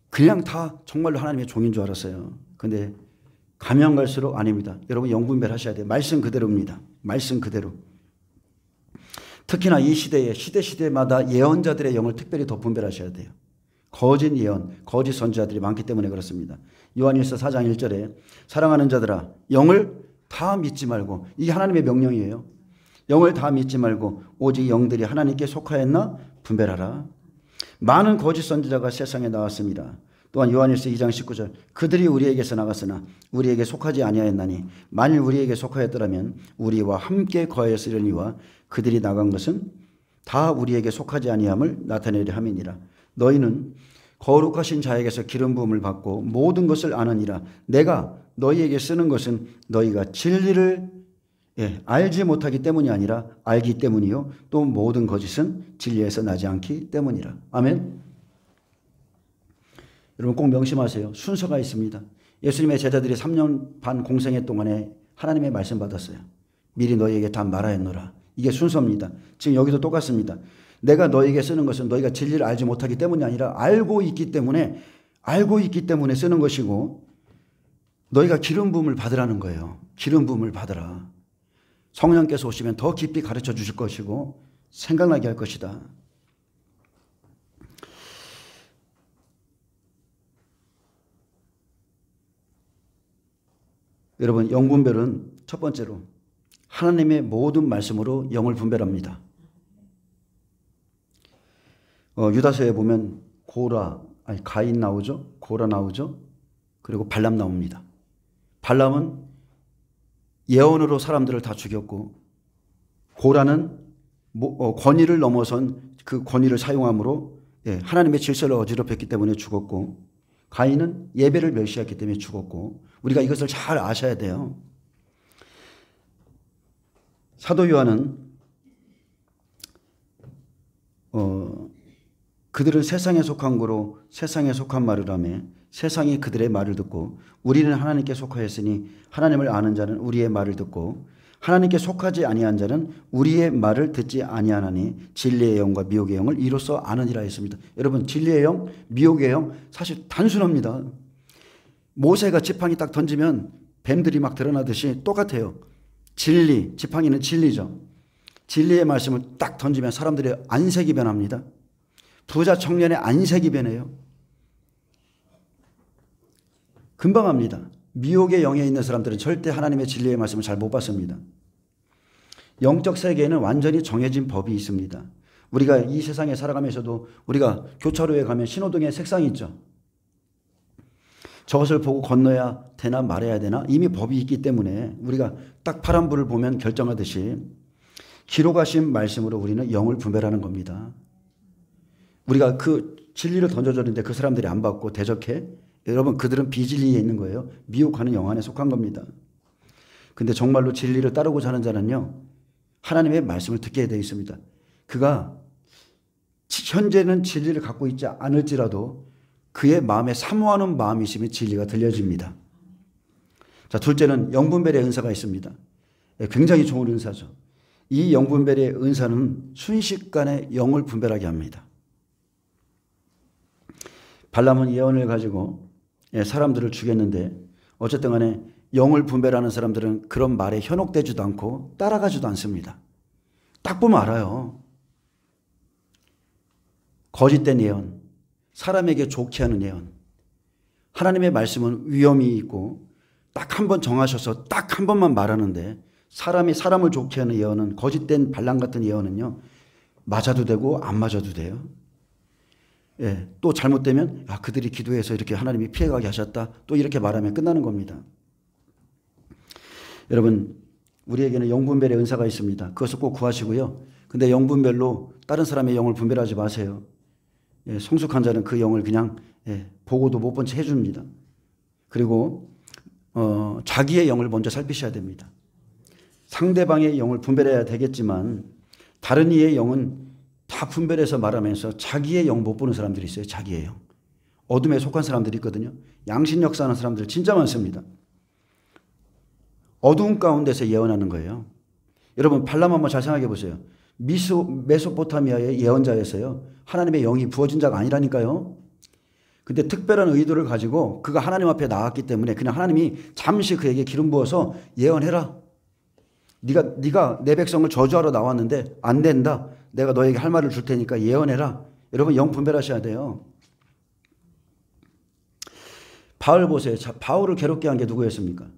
그냥 다 정말로 하나님의 종인 줄 알았어요. 근데 가면 갈수록 아닙니다. 여러분 영 분별하셔야 돼요. 말씀 그대로입니다. 말씀 그대로. 특히나 이 시대마다 예언자들의 영을 특별히 더 분별하셔야 돼요. 거짓 예언, 거짓 선지자들이 많기 때문에 그렇습니다. 요한일서 4장 1절에 사랑하는 자들아, 영을 다 믿지 말고, 이게 하나님의 명령이에요. 영을 다 믿지 말고 오직 영들이 하나님께 속하였나 분별하라. 많은 거짓 선지자가 세상에 나왔습니다. 또한 요한일서 2장 19절, 그들이 우리에게서 나갔으나 우리에게 속하지 아니하였나니 만일 우리에게 속하였더라면 우리와 함께 거하였으려니와 그들이 나간 것은 다 우리에게 속하지 아니함을 나타내려 함이니라. 너희는 거룩하신 자에게서 기름 부음을 받고 모든 것을 아느니라. 내가 너희에게 쓰는 것은 너희가 진리를 알지 못하기 때문이 아니라 알기 때문이요, 또 모든 거짓은 진리에서 나지 않기 때문이라. 아멘. 여러분 꼭 명심하세요. 순서가 있습니다. 예수님의 제자들이 3년 반 공생애 동안에 하나님의 말씀 받았어요. 미리 너희에게 다 말하였노라. 이게 순서입니다. 지금 여기도 똑같습니다. 내가 너희에게 쓰는 것은 너희가 진리를 알지 못하기 때문이 아니라 알고 있기 때문에 쓰는 것이고, 너희가 기름 부음을 받으라는 거예요. 기름 부음을 받으라. 성령께서 오시면 더 깊이 가르쳐 주실 것이고 생각나게 할 것이다. 여러분, 영분별은 첫 번째로 하나님의 모든 말씀으로 영을 분별합니다. 유다서에 보면 가인 나오죠. 고라 나오죠. 그리고 발람 나옵니다. 발람은 예언으로 사람들을 다 죽였고, 고라는 권위를 넘어선 그 권위를 사용함으로 하나님의 질서를 어지럽혔기 때문에 죽었고, 가인은 예배를 멸시했기 때문에 죽었고, 우리가 이것을 잘 아셔야 돼요. 사도 요한은 그들은 세상에 속한 거로 세상에 속한 말을 하며 세상이 그들의 말을 듣고 우리는 하나님께 속하였으니 하나님을 아는 자는 우리의 말을 듣고 하나님께 속하지 아니한 자는 우리의 말을 듣지 아니하나니 진리의 영과 미혹의 영을 이로써 아느니라 했습니다. 여러분, 진리의 영, 미혹의 영 사실 단순합니다. 모세가 지팡이 딱 던지면 뱀들이 막 드러나듯이 똑같아요. 진리, 지팡이는 진리죠. 진리의 말씀을 딱 던지면 사람들의 안색이 변합니다. 부자 청년의 안색이 변해요. 금방 합니다. 미혹의 영에 있는 사람들은 절대 하나님의 진리의 말씀을 잘 못 받습니다. 영적 세계에는 완전히 정해진 법이 있습니다. 우리가 이 세상에 살아가면서도 우리가 교차로에 가면 신호등에 색상이 있죠. 저것을 보고 건너야 되나 말아야 되나 이미 법이 있기 때문에 우리가 딱 파란불을 보면 결정하듯이 기록하신 말씀으로 우리는 영을 분별하는 겁니다. 우리가 그 진리를 던져줬는데 그 사람들이 안 받고 대적해. 여러분, 그들은 비진리에 있는 거예요. 미혹하는 영 안에 속한 겁니다. 근데 정말로 진리를 따르고자 하는 자는요, 하나님의 말씀을 듣게 되어 있습니다. 그가 현재는 진리를 갖고 있지 않을지라도 그의 마음에 사모하는 마음이 있으면 진리가 들려집니다. 자, 둘째는 영분별의 은사가 있습니다. 굉장히 좋은 은사죠. 이 영분별의 은사는 순식간에 영을 분별하게 합니다. 발람은 예언을 가지고 사람들을 죽였는데 어쨌든 간에 영을 분별하는 사람들은 그런 말에 현혹되지도 않고 따라가지도 않습니다. 딱 보면 알아요. 거짓된 예언, 사람에게 좋게 하는 예언. 하나님의 말씀은 위험이 있고 딱 한 번 정하셔서 딱 한 번만 말하는데 사람이 사람을 좋게 하는 예언은, 거짓된 발람 같은 예언은요, 맞아도 되고 안 맞아도 돼요. 또 잘못되면 그들이 기도해서 이렇게 하나님이 피해가게 하셨다, 또 이렇게 말하면 끝나는 겁니다. 여러분, 우리에게는 영분별의 은사가 있습니다. 그것을 꼭 구하시고요. 근데 영분별로 다른 사람의 영을 분별하지 마세요. 성숙한 자는 그 영을 그냥 보고도 못 본 채 해줍니다. 그리고 자기의 영을 먼저 살피셔야 됩니다. 상대방의 영을 분별해야 되겠지만 다른 이의 영은 다 분별해서 말하면서 자기의 영 못 보는 사람들이 있어요. 자기의 영. 어둠에 속한 사람들이 있거든요. 양심 역사하는 사람들 진짜 많습니다. 어두운 가운데서 예언하는 거예요. 여러분, 발람 한번 잘 생각해 보세요. 메소포타미아의 예언자였어요. 하나님의 영이 부어진 자가 아니라니까요. 근데 특별한 의도를 가지고 그가 하나님 앞에 나왔기 때문에 그냥 하나님이 잠시 그에게 기름 부어서 예언해라. 네가 내 백성을 저주하러 나왔는데 안 된다. 내가 너에게 할 말을 줄 테니까 예언해라. 여러분, 영 분별하셔야 돼요. 바울 보세요. 바울을 괴롭게 한 게 누구였습니까?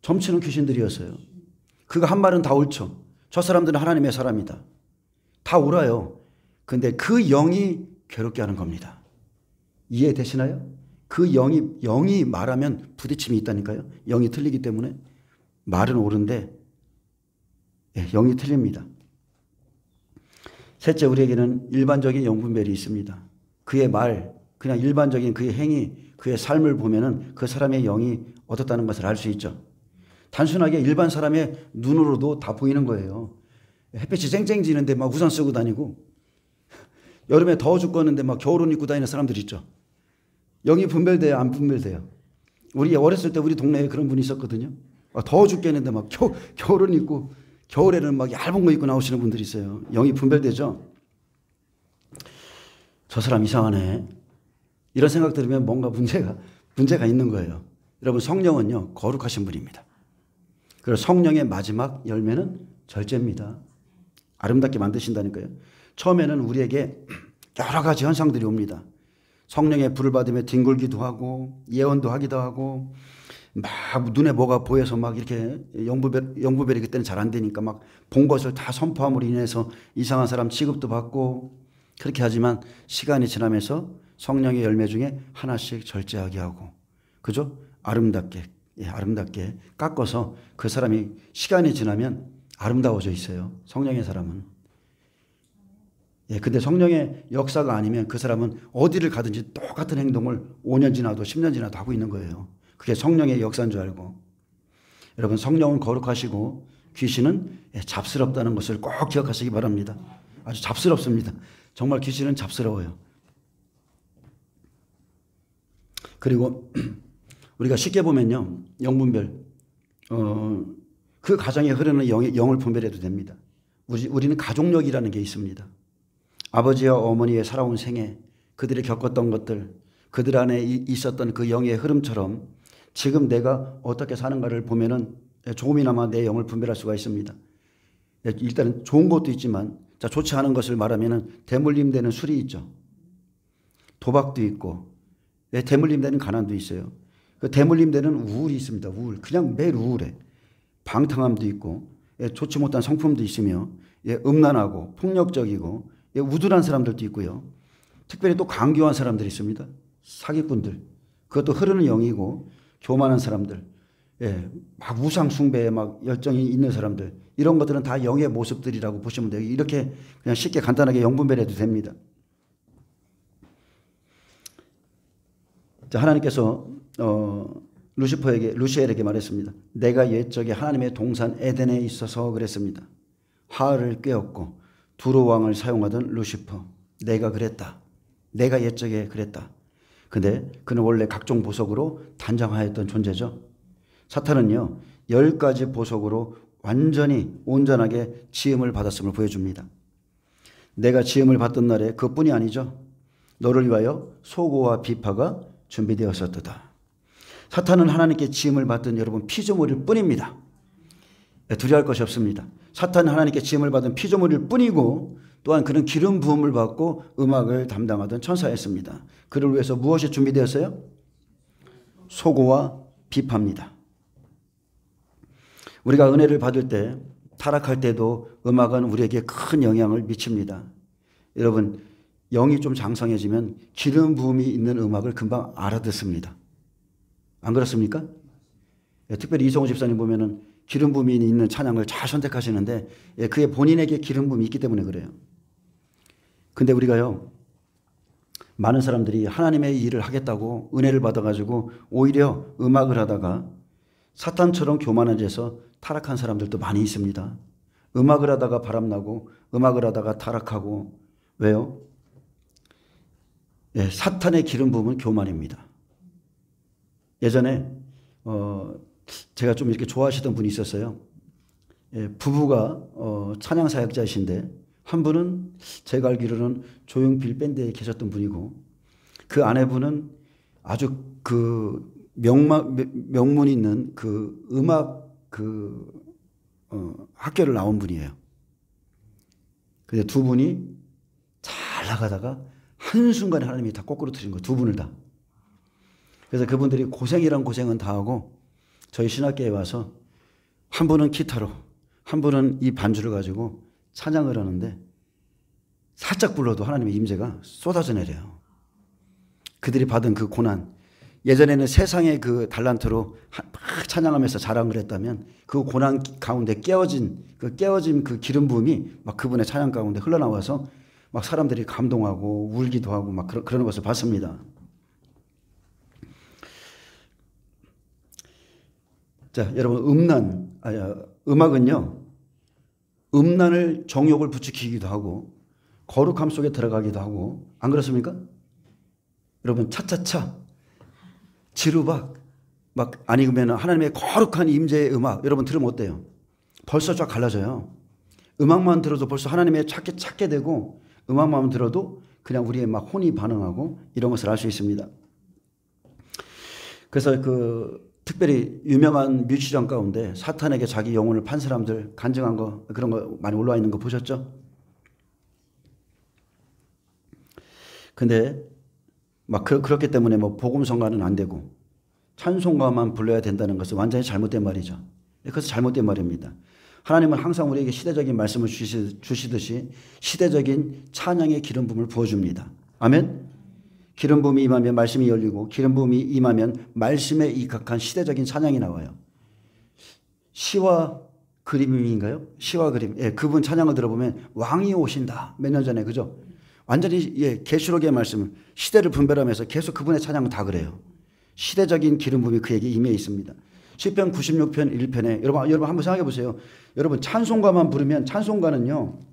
점치는 귀신들이었어요. 그가 한 말은 다 옳죠. 저 사람들은 하나님의 사람이다. 다 옳아요. 근데 그 영이 괴롭게 하는 겁니다. 이해되시나요? 그 영이 말하면 부딪힘이 있다니까요. 영이 틀리기 때문에 말은 옳은데 영이 틀립니다. 셋째, 우리에게는 일반적인 영분별이 있습니다. 그의 말, 그냥 일반적인 그의 행위, 그의 삶을 보면은 그 사람의 영이 어떻다는 것을 알 수 있죠. 단순하게 일반 사람의 눈으로도 다 보이는 거예요. 햇빛이 쨍쨍 지는데 막 우산 쓰고 다니고, 여름에 더워 죽겠는데 막 겨울옷 입고 다니는 사람들 있죠. 영이 분별돼요, 안 분별돼요? 우리 어렸을 때 우리 동네에 그런 분이 있었거든요. 더워 죽겠는데 막 겨울옷 입고, 겨울에는 막 얇은 거 입고 나오시는 분들이 있어요. 영이 분별되죠. 저 사람 이상하네. 이런 생각 들으면 뭔가 문제가 있는 거예요. 여러분, 성령은요, 거룩하신 분입니다. 그리고 성령의 마지막 열매는 절제입니다. 아름답게 만드신다니까요. 처음에는 우리에게 여러 가지 현상들이 옵니다. 성령의 불을 받으며 뒹굴기도 하고 예언도 하기도 하고 막 눈에 뭐가 보여서 막 이렇게 영부별이 그때는 잘 안 되니까 막 본 것을 다 선포함으로 인해서 이상한 사람 취급도 받고 그렇게 하지만 시간이 지나면서 성령의 열매 중에 하나씩 절제하게 하고 그죠? 아름답게 깎아서 그 사람이 시간이 지나면 아름다워져 있어요. 성령의 사람은. 근데 성령의 역사가 아니면 그 사람은 어디를 가든지 똑같은 행동을 5년 지나도 10년 지나도 하고 있는 거예요. 그게 성령의 역사인 줄 알고. 여러분 성령은 거룩하시고 귀신은 잡스럽다는 것을 꼭 기억하시기 바랍니다. 아주 잡스럽습니다. 정말 귀신은 잡스러워요. 그리고 우리가 쉽게 보면요. 영분별 그 가정에 흐르는 영을 분별해도 됩니다. 우리는 가족력이라는 게 있습니다. 아버지와 어머니의 살아온 생애 그들이 겪었던 것들 그들 안에 있었던 그 영의 흐름처럼 지금 내가 어떻게 사는가를 보면은 조금이나마 내 영을 분별할 수가 있습니다. 일단은 좋은 것도 있지만 좋지 않은 것을 말하면은 대물림 되는 술이 있죠. 도박도 있고 대물림 되는 가난도 있어요. 그 대물림 되는 우울이 있습니다. 우울. 그냥 매일 우울해. 방탕함도 있고 좋지 못한 성품도 있으며 음란하고 폭력적이고 우둔한 사람들도 있고요. 특별히 또 강교한 사람들이 있습니다. 사기꾼들. 그것도 흐르는 영이고 교만한 사람들. 막 우상 숭배에 막 열정이 있는 사람들. 이런 것들은 다 영의 모습들이라고 보시면 돼요. 이렇게 그냥 쉽게 간단하게 영분별해도 됩니다. 자, 하나님께서 루시엘에게 말했습니다. 내가 옛적에 하나님의 동산 에덴에 있어서 그랬습니다. 하을을 꿰었고 두로 왕을 사용하던 루시퍼. 내가 그랬다. 내가 옛적에 그랬다. 근데 그는 원래 각종 보석으로 단장하였던 존재죠. 사탄은요 10가지 보석으로 완전히 온전하게 지음을 받았음을 보여줍니다. 내가 지음을 받던 날에 그뿐이 아니죠. 너를 위하여 소고와 비파가 준비되었었도다. 사탄은 하나님께 지음을 받던 여러분 피조물일 뿐입니다. 두려워할 것이 없습니다. 사탄은 하나님께 지음을 받은 피조물일 뿐이고 또한 그는 기름 부음을 받고 음악을 담당하던 천사였습니다. 그를 위해서 무엇이 준비되었어요? 소고와 비파입니다. 우리가 은혜를 받을 때 타락할 때도 음악은 우리에게 큰 영향을 미칩니다. 여러분 영이 좀 장성해지면 기름 부음이 있는 음악을 금방 알아듣습니다. 안 그렇습니까? 특별히 이성호 집사님 보면은 기름 부음이 있는 찬양을 잘 선택하시는데 그게 본인에게 기름 부음이 있기 때문에 그래요. 근데 우리가요 많은 사람들이 하나님의 일을 하겠다고 은혜를 받아가지고 오히려 음악을 하다가 사탄처럼 교만해져서 타락한 사람들도 많이 있습니다. 음악을 하다가 바람나고 음악을 하다가 타락하고. 왜요? 사탄의 기름 부음은 교만입니다. 예전에 제가 좀 이렇게 좋아하시던 분이 있었어요. 부부가 찬양 사역자이신데 한 분은 제가 알기로는 조용필 밴드에 계셨던 분이고 그 아내분은 아주 그 명문 있는 그 음악 학교를 나온 분이에요. 근데 두 분이 잘 나가다가 한순간에 하나님이 다 거꾸로 틀린 거예요. 두 분을 다. 그래서 그분들이 고생이란 고생은 다 하고 저희 신학교에 와서 한 분은 기타로 한 분은 이 반주를 가지고 찬양을 하는데 살짝 불러도 하나님의 임재가 쏟아져 내려요. 그들이 받은 그 고난, 예전에는 세상의 그 달란트로 막 찬양하면서 자랑을 했다면 그 고난 가운데 깨어진 그 기름 부음이 막 그분의 찬양 가운데 흘러나와서 막 사람들이 감동하고 울기도 하고 막 그런 것을 봤습니다. 자, 여러분 음악은요 음란을 정욕을 부추기기도 하고 거룩함 속에 들어가기도 하고 안 그렇습니까? 여러분 차차차 지루박 막 아니면 하나님의 거룩한 임재의 음악 여러분 들으면 어때요? 벌써 쫙 갈라져요. 음악만 들어도 벌써 하나님의 찾게 되고 음악만 들어도 그냥 우리의 막 혼이 반응하고 이런 것을 알 수 있습니다. 그래서 특별히 유명한 뮤지션 가운데 사탄에게 자기 영혼을 판 사람들 간증한 거 그런 거 많이 올라와 있는 거 보셨죠? 근데 막 그렇기 때문에 뭐 복음성가는 안 되고 찬송가만 불러야 된다는 것은 완전히 잘못된 말이죠. 그것은 잘못된 말입니다. 하나님은 항상 우리에게 시대적인 말씀을 주시듯이 시대적인 찬양의 기름 부음을 부어줍니다. 아멘. 기름 부음이 임하면 말씀이 열리고 기름 부음이 임하면 말씀에 입각한 시대적인 찬양이 나와요. 시와 그림인가요? 시와 그림. 예, 그분 찬양을 들어보면 왕이 오신다. 몇 년 전에 그죠? 완전히 예, 계시록의 말씀 시대를 분별하면서 계속 그분의 찬양은 다 그래요. 시대적인 기름 부음이 그에게 임해 있습니다. 시편 96편 1편에 여러분 한번 생각해 보세요. 여러분 찬송가만 부르면 찬송가는요.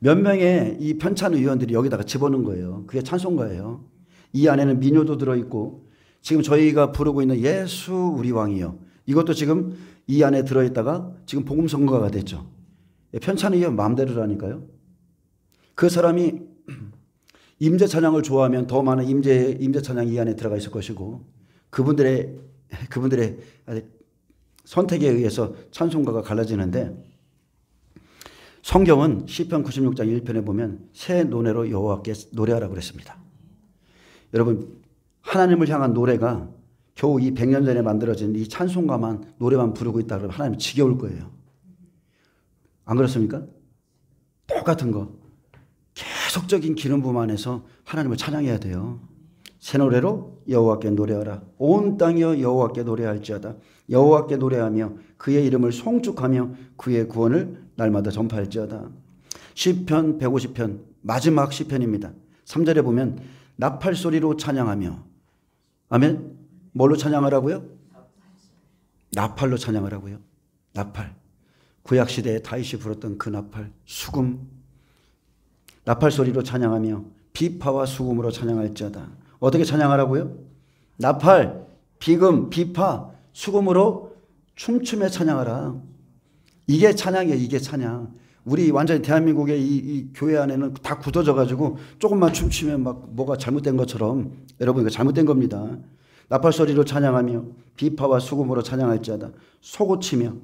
몇 명의 이 편찬 의원들이 여기다가 집어넣은 거예요. 그게 찬송가예요. 이 안에는 민요도 들어있고 지금 저희가 부르고 있는 예수 우리 왕이요. 이것도 지금 이 안에 들어있다가 지금 복음성가가 됐죠. 편찬 의원 마음대로라니까요. 그 사람이 임재 찬양을 좋아하면 더 많은 임재 찬양이 이 안에 들어가 있을 것이고 그분들의 선택에 의해서 찬송가가 갈라지는데 성경은 시편 96장 1편에 보면 새 노래로 여호와께 노래하라고 그랬습니다. 여러분 하나님을 향한 노래가 겨우 이 100년 전에 만들어진 이 찬송가만 노래만 부르고 있다 그러면 하나님 지겨울 거예요. 안 그렇습니까? 똑같은 거. 계속적인 기름 부음 안에서 하나님을 찬양해야 돼요. 새 노래로 여호와께 노래하라. 온 땅이여 여호와께 노래할지어다. 여호와께 노래하며 그의 이름을 송축하며 그의 구원을 날마다 전파할지어다. 시편 150편 마지막 시편입니다. 3절에 보면 나팔 소리로 찬양하며 아멘. 뭘로 찬양하라고요? 나팔로 찬양하라고요. 나팔. 구약 시대에 다윗이 불었던 그 나팔, 수금. 나팔 소리로 찬양하며 비파와 수금으로 찬양할지어다. 어떻게 찬양하라고요? 나팔, 비금, 비파, 수금으로 춤추며 찬양하라. 이게 찬양이에요. 이게 찬양. 우리 완전히 대한민국의 이 교회 안에는 다 굳어져 가지고 조금만 춤추면 막 뭐가 잘못된 것처럼 여러분 이거 잘못된 겁니다. 나팔 소리로 찬양하며 비파와 수금으로 찬양할지어다. 소고치며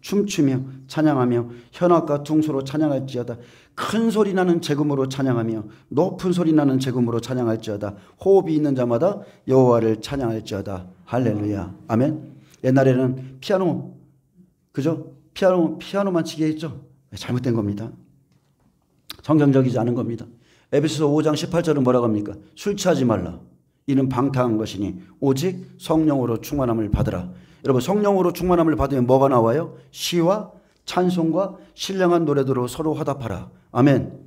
춤추며 찬양하며 현악과 둥소로 찬양할지어다. 큰 소리 나는 재금으로 찬양하며 높은 소리 나는 재금으로 찬양할지어다. 호흡이 있는 자마다 여호와를 찬양할지어다. 할렐루야. 아멘. 옛날에는 피아노 그죠? 피아노만 치게 했죠. 잘못된 겁니다. 성경적이지 않은 겁니다. 에베소서 5장 18절은 뭐라고 합니까? 술 취하지 말라. 이는 방탕한 것이니 오직 성령으로 충만함을 받으라. 여러분 성령으로 충만함을 받으면 뭐가 나와요? 시와 찬송과 신령한 노래들로 서로 화답하라. 아멘.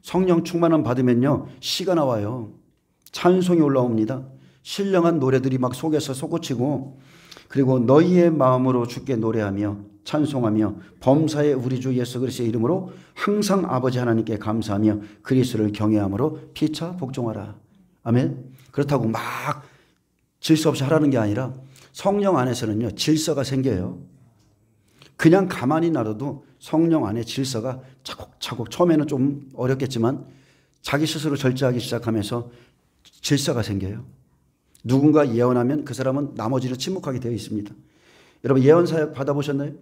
성령 충만함 받으면요 시가 나와요. 찬송이 올라옵니다. 신령한 노래들이 막 속에서 솟구치고 그리고 너희의 마음으로 주께 노래하며 찬송하며 범사의 우리 주 예수 그리스도의 이름으로 항상 아버지 하나님께 감사하며 그리스도를 경외함으로 피차 복종하라. 아멘. 그렇다고 막 질서 없이 하라는 게 아니라 성령 안에서는요 질서가 생겨요. 그냥 가만히 놔둬도 성령 안에 질서가 차곡차곡 처음에는 좀 어렵겠지만 자기 스스로 절제하기 시작하면서 질서가 생겨요. 누군가 예언하면 그 사람은 나머지는 침묵하게 되어 있습니다. 여러분 예언 사역 받아보셨나요?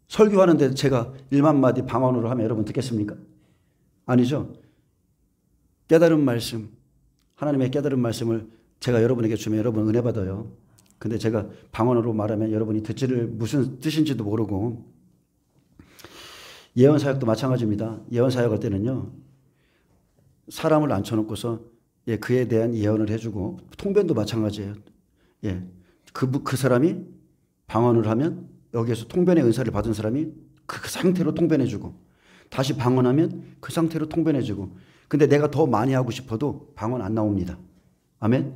설교하는데 제가 1만 마디 방언으로 하면 여러분 듣겠습니까? 아니죠. 깨달은 말씀, 하나님의 깨달은 말씀을 제가 여러분에게 주면 여러분 은혜 받아요. 근데 제가 방언으로 말하면 여러분이 듣지를 무슨 뜻인지도 모르고 예언 사역도 마찬가지입니다. 예언 사역할 때는요. 사람을 앉혀놓고서 그에 대한 예언을 해주고 통변도 마찬가지예요. 그 사람이 방언을 하면 여기에서 통변의 은사를 받은 사람이 그 상태로 통변해주고 다시 방언하면 그 상태로 통변해주고 근데 내가 더 많이 하고 싶어도 방언 안 나옵니다. 아멘.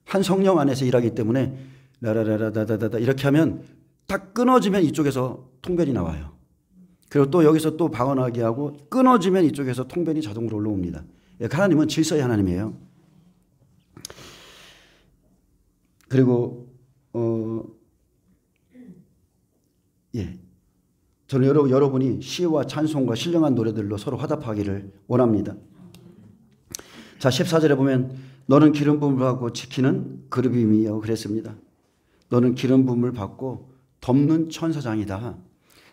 한 성령 안에서 일하기 때문에 라라라라다다다 이렇게 하면 딱 끊어지면 이쪽에서 통변이 나와요. 그리고 또 여기서 또 방언하게 하고 끊어지면 이쪽에서 통변이 자동으로 올라옵니다. 하나님은 질서의 하나님이에요. 그리고 저는 여러분이 시와 찬송과 신령한 노래들로 서로 화답하기를 원합니다. 자 14절에 보면 너는 기름 부음을 받고 지키는 그룹임이요 그랬습니다. 너는 기름 부음을 받고 덮는 천사장이다.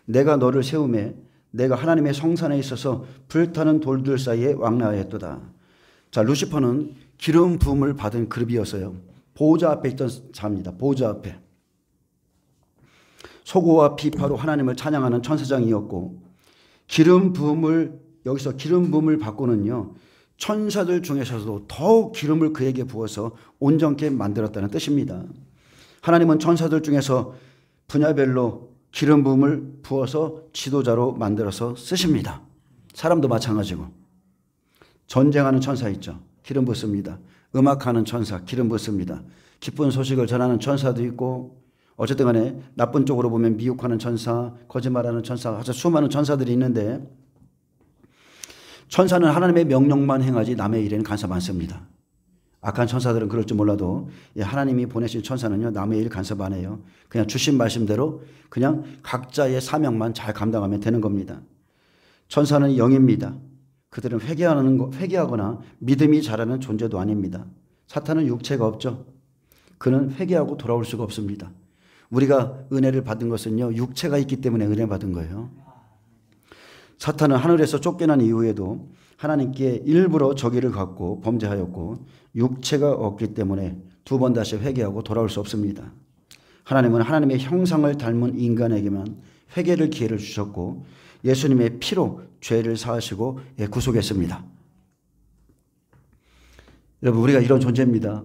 내가 너를 세우매 내가 하나님의 성산에 있어서 불타는 돌들 사이에 왕래하였도다. 자, 루시퍼는 기름 부음을 받은 그룹이었어요. 보호자 앞에 있던 자입니다. 보호자 앞에. 소고와 비파로 하나님을 찬양하는 천사장이었고, 기름 부음을, 여기서 기름 부음을 받고는요, 천사들 중에서도 더욱 기름을 그에게 부어서 온전케 만들었다는 뜻입니다. 하나님은 천사들 중에서 분야별로 기름 부음을 부어서 지도자로 만들어서 쓰십니다. 사람도 마찬가지고. 전쟁하는 천사 있죠. 기름 붓습니다. 음악하는 천사 기름 붓습니다. 기쁜 소식을 전하는 천사도 있고, 어쨌든 간에 나쁜 쪽으로 보면 미혹하는 천사, 거짓말하는 천사, 아주 수많은 천사들이 있는데, 천사는 하나님의 명령만 행하지 남의 일에는 간섭 않습니다. 악한 천사들은 그럴 줄 몰라도 하나님이 보내신 천사는요, 남의 일 간섭 안 해요. 그냥 주신 말씀대로 그냥 각자의 사명만 잘 감당하면 되는 겁니다. 천사는 영입니다. 그들은 회개하거나 믿음이 자라는 존재도 아닙니다. 사탄은 육체가 없죠. 그는 회개하고 돌아올 수가 없습니다. 우리가 은혜를 받은 것은요, 육체가 있기 때문에 은혜 받은 거예요. 사탄은 하늘에서 쫓겨난 이후에도 하나님께 일부러 적의를 갖고 범죄하였고, 육체가 없기 때문에 두 번 다시 회개하고 돌아올 수 없습니다. 하나님은 하나님의 형상을 닮은 인간에게만 회개를 기회를 주셨고, 예수님의 피로 죄를 사하시고 구속했습니다. 여러분, 우리가 이런 존재입니다.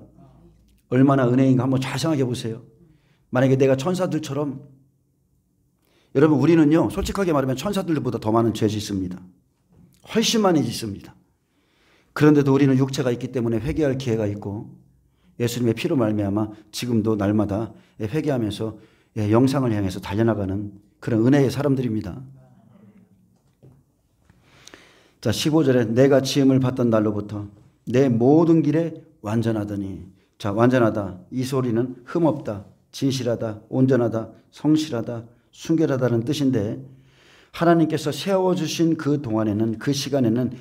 얼마나 은혜인가 한번 잘 생각해 보세요. 만약에 내가 천사들처럼, 여러분, 우리는요, 솔직하게 말하면 천사들보다 더 많은 죄 짓습니다. 훨씬 많이 짓습니다. 그런데도 우리는 육체가 있기 때문에 회개할 기회가 있고, 예수님의 피로 말미암아 지금도 날마다 회개하면서 영상을 향해서 달려나가는 그런 은혜의 사람들입니다. 자, 15절에 내가 지음을 받던 날로부터 내 모든 길에 완전하더니, 자, 완전하다, 이 소리는 흠없다, 진실하다, 온전하다, 성실하다, 순결하다는 뜻인데, 하나님께서 세워주신 그 동안에는, 그 시간에는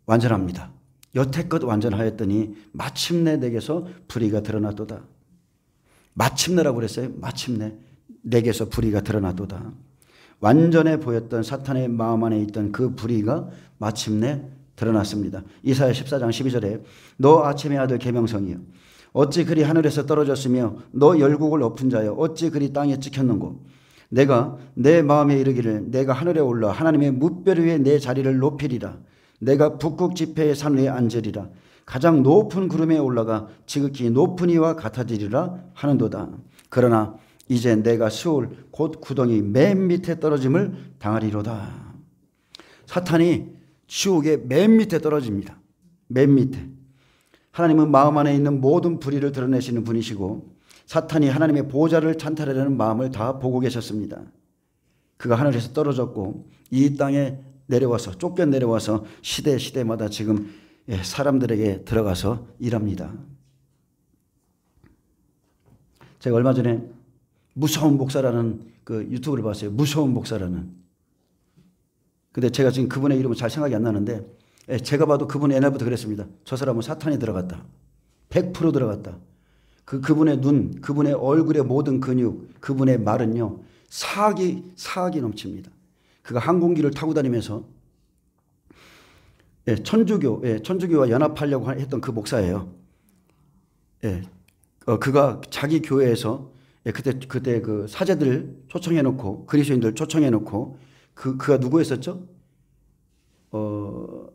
완전합니다. 여태껏 완전하였더니 마침내 내게서 불의가 드러났도다. 마침내라고 그랬어요. 마침내 내게서 불의가 드러났도다. 완전해 보였던 사탄의 마음 안에 있던 그 불의가 마침내 드러났습니다. 이사야 14장 12절에 너 아침의 아들 계명성이여 어찌 그리 하늘에서 떨어졌으며 너 열국을 엎은 자여 어찌 그리 땅에 찍혔는고 내가 내 마음에 이르기를 내가 하늘에 올라 하나님의 뭇별 위에 내 자리를 높이리라. 내가 북극 지폐의 산 위에 앉으리라. 가장 높은 구름에 올라가 지극히 높은 이와 같아지리라 하는도다. 그러나 이제 내가 스올 곧 구덩이 맨 밑에 떨어짐을 당하리로다. 사탄이 지옥의 맨 밑에 떨어집니다. 맨 밑에. 하나님은 마음 안에 있는 모든 불의를 드러내시는 분이시고, 사탄이 하나님의 보호자를 찬탈하려는 마음을 다 보고 계셨습니다. 그가 하늘에서 떨어졌고 이 땅에 내려와서, 쫓겨 내려와서 시대마다 지금 사람들에게 들어가서 일합니다. 제가 얼마 전에 무서운 목사라는 그 유튜브를 봤어요. 무서운 목사라는. 근데 제가 지금 그분의 이름은 잘 생각이 안 나는데, 제가 봐도 그분 옛날부터 그랬습니다. 저 사람은 사탄이 들어갔다. 100% 들어갔다. 그분의 눈, 그분의 얼굴의 모든 근육, 그분의 말은요, 사악이 넘칩니다. 그가 항공기를 타고 다니면서 천주교와 연합하려고 했던 그 목사예요. 그가 자기 교회에서 그때 그 사제들 초청해놓고, 그리스도인들 초청해놓고, 그가 누구였었죠?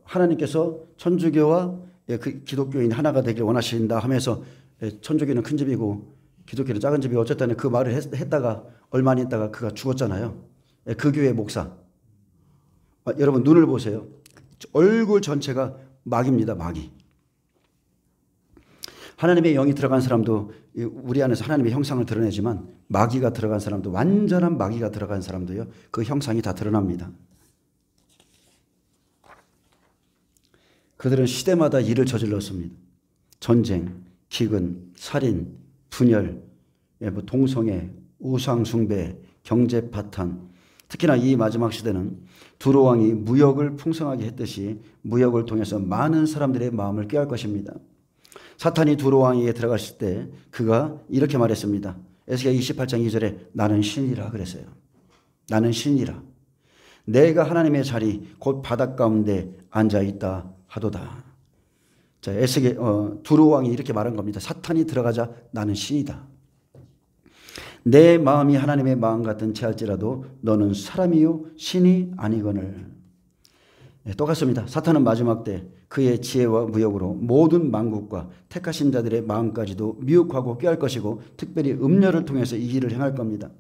하나님께서 천주교와 그 기독교인 하나가 되길 원하신다 하면서, 천주교는 큰 집이고 기독교는 작은 집이고 어쨌든 그 말을 했다가 얼마 안 있다가 그가 죽었잖아요. 그 교회 목사. 여러분 눈을 보세요. 얼굴 전체가 마귀입니다. 마귀. 하나님의 영이 들어간 사람도 우리 안에서 하나님의 형상을 드러내지만, 마귀가 들어간 사람도, 완전한 마귀가 들어간 사람도요, 그 형상이 다 드러납니다. 그들은 시대마다 일을 저질렀습니다. 전쟁, 기근, 살인, 분열, 동성애, 우상숭배, 경제 파탄. 특히나 이 마지막 시대는 두로 왕이 무역을 풍성하게 했듯이 무역을 통해서 많은 사람들의 마음을 꾀할 것입니다. 사탄이 두로 왕에게 들어갔을 때 그가 이렇게 말했습니다. 에스겔 28장 2절에 나는 신이라 그랬어요. 나는 신이라. 내가 하나님의 자리 곧 바닷 가운데 앉아있다 하도다. 자, 에스겔 두로 왕이 이렇게 말한 겁니다. 사탄이 들어가자 나는 신이다. 내 마음이 하나님의 마음 같은 채할지라도 너는 사람이요 신이 아니거늘. 똑같습니다. 사탄은 마지막 때 그의 지혜와 무역으로 모든 만국과 택하신 자들의 마음까지도 미혹하고 꾀할 것이고 특별히 음녀를 통해서 이 일을 행할 겁니다.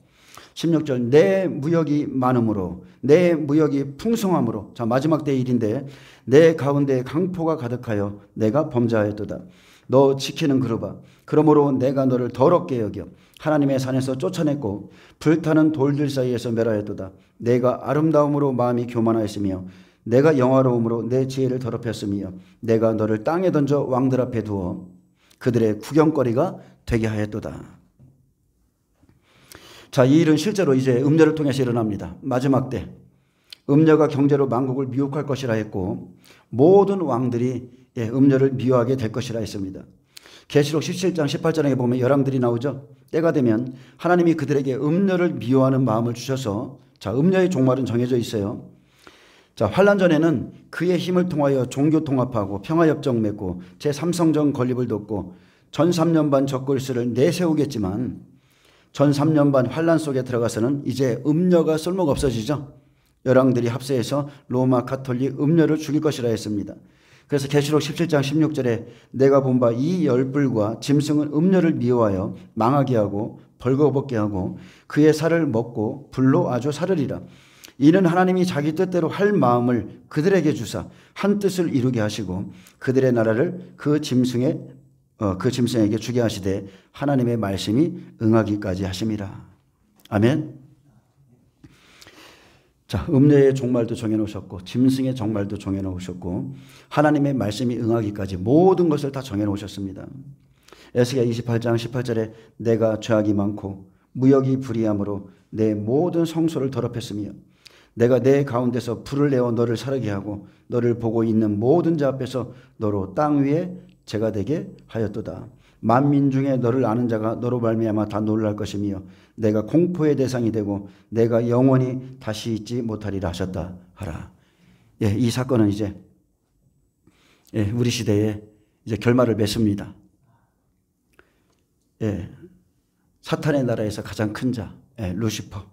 16절 내 무역이 많음으로 내 무역이 풍성함으로. 자, 마지막 때의 일인데 내 가운데 강포가 가득하여 내가 범죄하였도다. 너 지키는 그루바. 그러므로 내가 너를 더럽게 여겨 하나님의 산에서 쫓아냈고 불타는 돌들 사이에서 멸하였도다. 내가 아름다움으로 마음이 교만하였으며 내가 영화로움으로 내 지혜를 더럽혔으며 내가 너를 땅에 던져 왕들 앞에 두어 그들의 구경거리가 되게 하였도다. 자, 이 일은 실제로 이제 음녀를 통해서 일어납니다. 마지막 때 음녀가 경제로 만국을 미혹할 것이라 했고 모든 왕들이 음녀를 미워하게 될 것이라 했습니다. 계시록 17장 18절에 보면 열왕들이 나오죠. 때가 되면 하나님이 그들에게 음녀를 미워하는 마음을 주셔서, 자, 음녀의 종말은 정해져 있어요. 자, 환란 전에는 그의 힘을 통하여 종교 통합하고 평화협정 맺고 제3성전 건립을 돕고 전 3년 반 적그리스를 내세우겠지만 전 3년 반 환란 속에 들어가서는 이제 음녀가 쓸모가 없어지죠. 열왕들이 합세해서 로마 가톨릭 음녀를 죽일 것이라 했습니다. 그래서 계시록 17장 16절에 내가 본 바 이 열불과 짐승은 음녀를 미워하여 망하게 하고 벌거벗게 하고 그의 살을 먹고 불로 아주 사르리라. 이는 하나님이 자기 뜻대로 할 마음을 그들에게 주사 한 뜻을 이루게 하시고 그들의 나라를 그 짐승에게 주게 하시되 하나님의 말씀이 응하기까지 하심이라. 아멘. 자, 음녀의 종말도 정해놓으셨고 짐승의 종말도 정해놓으셨고 하나님의 말씀이 응하기까지 모든 것을 다 정해놓으셨습니다. 에스겔 28장 18절에 내가 죄악이 많고 무역이 불의함으로 내 모든 성소를 더럽혔으며 내가 내 가운데서 불을 내어 너를 사르게 하고 너를 보고 있는 모든 자 앞에서 너로 땅 위에 죄가 되게 하였도다. 만민 중에 너를 아는 자가 너로 말미암아 다 놀랄 것이며 내가 공포의 대상이 되고 내가 영원히 다시 잊지 못하리라 하셨다 하라. 예, 이 사건은 이제 우리 시대에 이제 결말을 맺습니다. 예, 사탄의 나라에서 가장 큰 자, 루시퍼.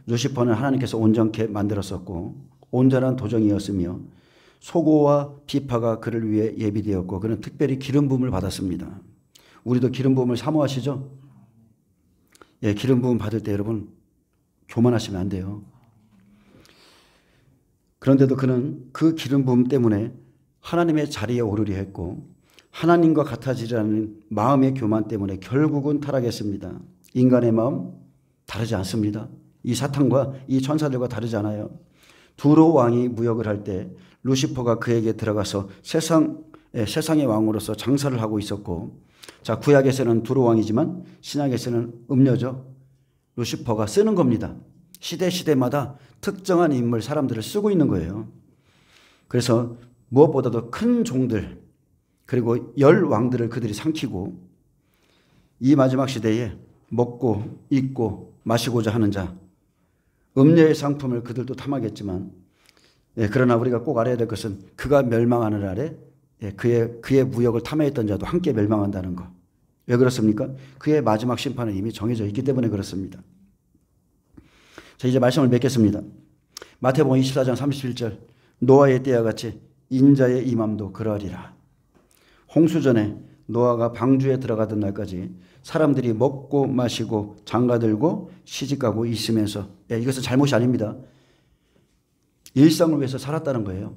루시퍼는 하나님께서 온전케 만들었었고 온전한 도정이었으며 소고와 비파가 그를 위해 예비되었고 그는 특별히 기름 부음을 받았습니다. 우리도 기름 부음을 사모하시죠? 예, 기름 부음 받을 때 여러분 교만하시면 안 돼요. 그런데도 그는 그 기름 부음 때문에 하나님의 자리에 오르려 했고 하나님과 같아지려는 마음의 교만 때문에 결국은 타락했습니다. 인간의 마음 다르지 않습니다. 이 사탄과 이 천사들과 다르지 않아요. 두로 왕이 무역을 할 때 루시퍼가 그에게 들어가서 세상의 왕으로서 장사를 하고 있었고, 자, 구약에서는 두로 왕이지만 신약에서는 음녀죠. 루시퍼가 쓰는 겁니다. 시대마다 특정한 인물, 사람들을 쓰고 있는 거예요. 그래서 무엇보다도 큰 종들 그리고 열 왕들을 그들이 삼키고 이 마지막 시대에 먹고 입고 마시고자 하는 자, 음녀의 상품을 그들도 탐하겠지만, 그러나 우리가 꼭 알아야 될 것은 그가 멸망하는 날에 그의 무역을 탐해했던 자도 함께 멸망한다는 것. 왜 그렇습니까? 그의 마지막 심판은 이미 정해져 있기 때문에 그렇습니다. 자, 이제 말씀을 맺겠습니다. 마태복음 24장 31절 노아의 때와 같이 인자의 임함도 그러하리라. 홍수전에 노아가 방주에 들어가던 날까지 사람들이 먹고 마시고 장가들고 시집가고 있으면서, 이것은 잘못이 아닙니다. 일상을 위해서 살았다는 거예요.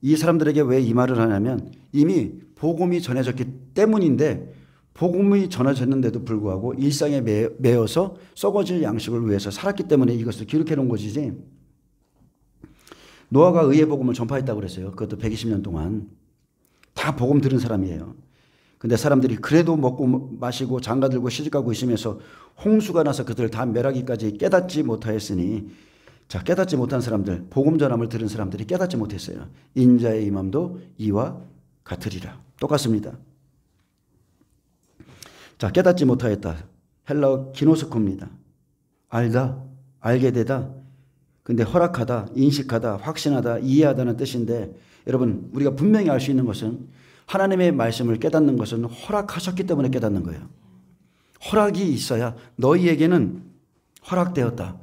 이 사람들에게 왜 이 말을 하냐면 이미 복음이 전해졌기 때문인데 복음이 전해졌는데도 불구하고 일상에 매여서 썩어질 양식을 위해서 살았기 때문에 이것을 기록해 놓은 것이지, 노아가 의의 복음을 전파했다고 그랬어요. 그것도 120년 동안 다 복음 들은 사람이에요. 근데 사람들이 그래도 먹고 마시고 장가들고 시집가고 있으면서 홍수가 나서 그들을 다 멸하기까지 깨닫지 못하였으니, 자, 깨닫지 못한 사람들, 복음 전함을 들은 사람들이 깨닫지 못했어요. 인자의 임함도 이와 같으리라. 똑같습니다. 자, 깨닫지 못하였다. 헬라어 기노스코입니다. 알다, 알게 되다. 근데 허락하다, 인식하다, 확신하다, 이해하다는 뜻인데 여러분 우리가 분명히 알 수 있는 것은 하나님의 말씀을 깨닫는 것은 허락하셨기 때문에 깨닫는 거예요. 허락이 있어야 너희에게는 허락되었다.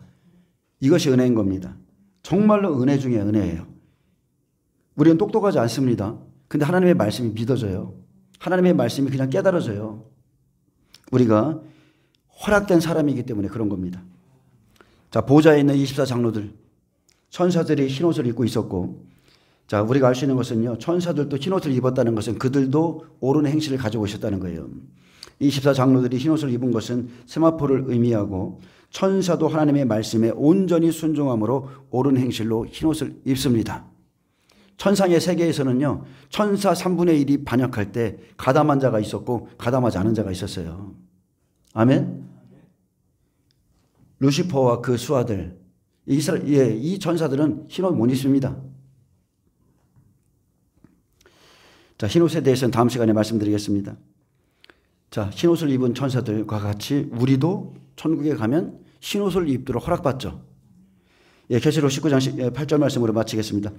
이것이 은혜인 겁니다. 정말로 은혜 중에 은혜예요. 우리는 똑똑하지 않습니다. 근데 하나님의 말씀이 믿어져요. 하나님의 말씀이 그냥 깨달아져요. 우리가 허락된 사람이기 때문에 그런 겁니다. 자, 보좌에 있는 24 장로들, 천사들이 흰옷을 입고 있었고, 자, 우리가 알 수 있는 것은요, 천사들도 흰옷을 입었다는 것은 그들도 옳은 행실을 가지고 있었다는 거예요. 24 장로들이 흰옷을 입은 것은 세마포를 의미하고 천사도 하나님의 말씀에 온전히 순종함으로 옳은 행실로 흰옷을 입습니다. 천상의 세계에서는요, 천사 3분의 1이 반역할 때 가담한 자가 있었고 가담하지 않은 자가 있었어요. 아멘? 루시퍼와 그 수하들, 이 천사들은 흰옷 못 입습니다. 자, 흰옷에 대해서는 다음 시간에 말씀드리겠습니다. 자, 흰옷을 입은 천사들과 같이 우리도 천국에 가면 흰옷을 입도록 허락받죠. 예, 계시록 19장 8절 말씀으로 마치겠습니다.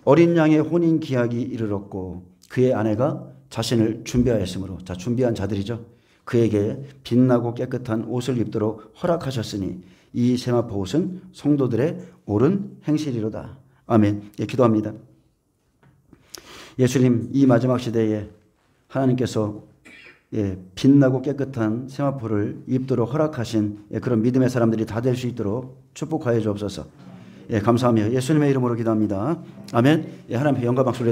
어린 양의 혼인 기약이 이르렀고 그의 아내가 자신을 준비하였으므로, 자, 준비한 자들이죠. 그에게 빛나고 깨끗한 옷을 입도록 허락하셨으니 이 세마포 옷은 성도들의 옳은 행실이로다. 아멘. 예, 기도합니다. 예수님, 이 마지막 시대에 하나님께서 빛나고 깨끗한 세마포를 입도록 허락하신 그런 믿음의 사람들이 다 될 수 있도록 축복하여 주옵소서. 감사하며 예수님의 이름으로 기도합니다. 아멘. 하나님께 영광 박수를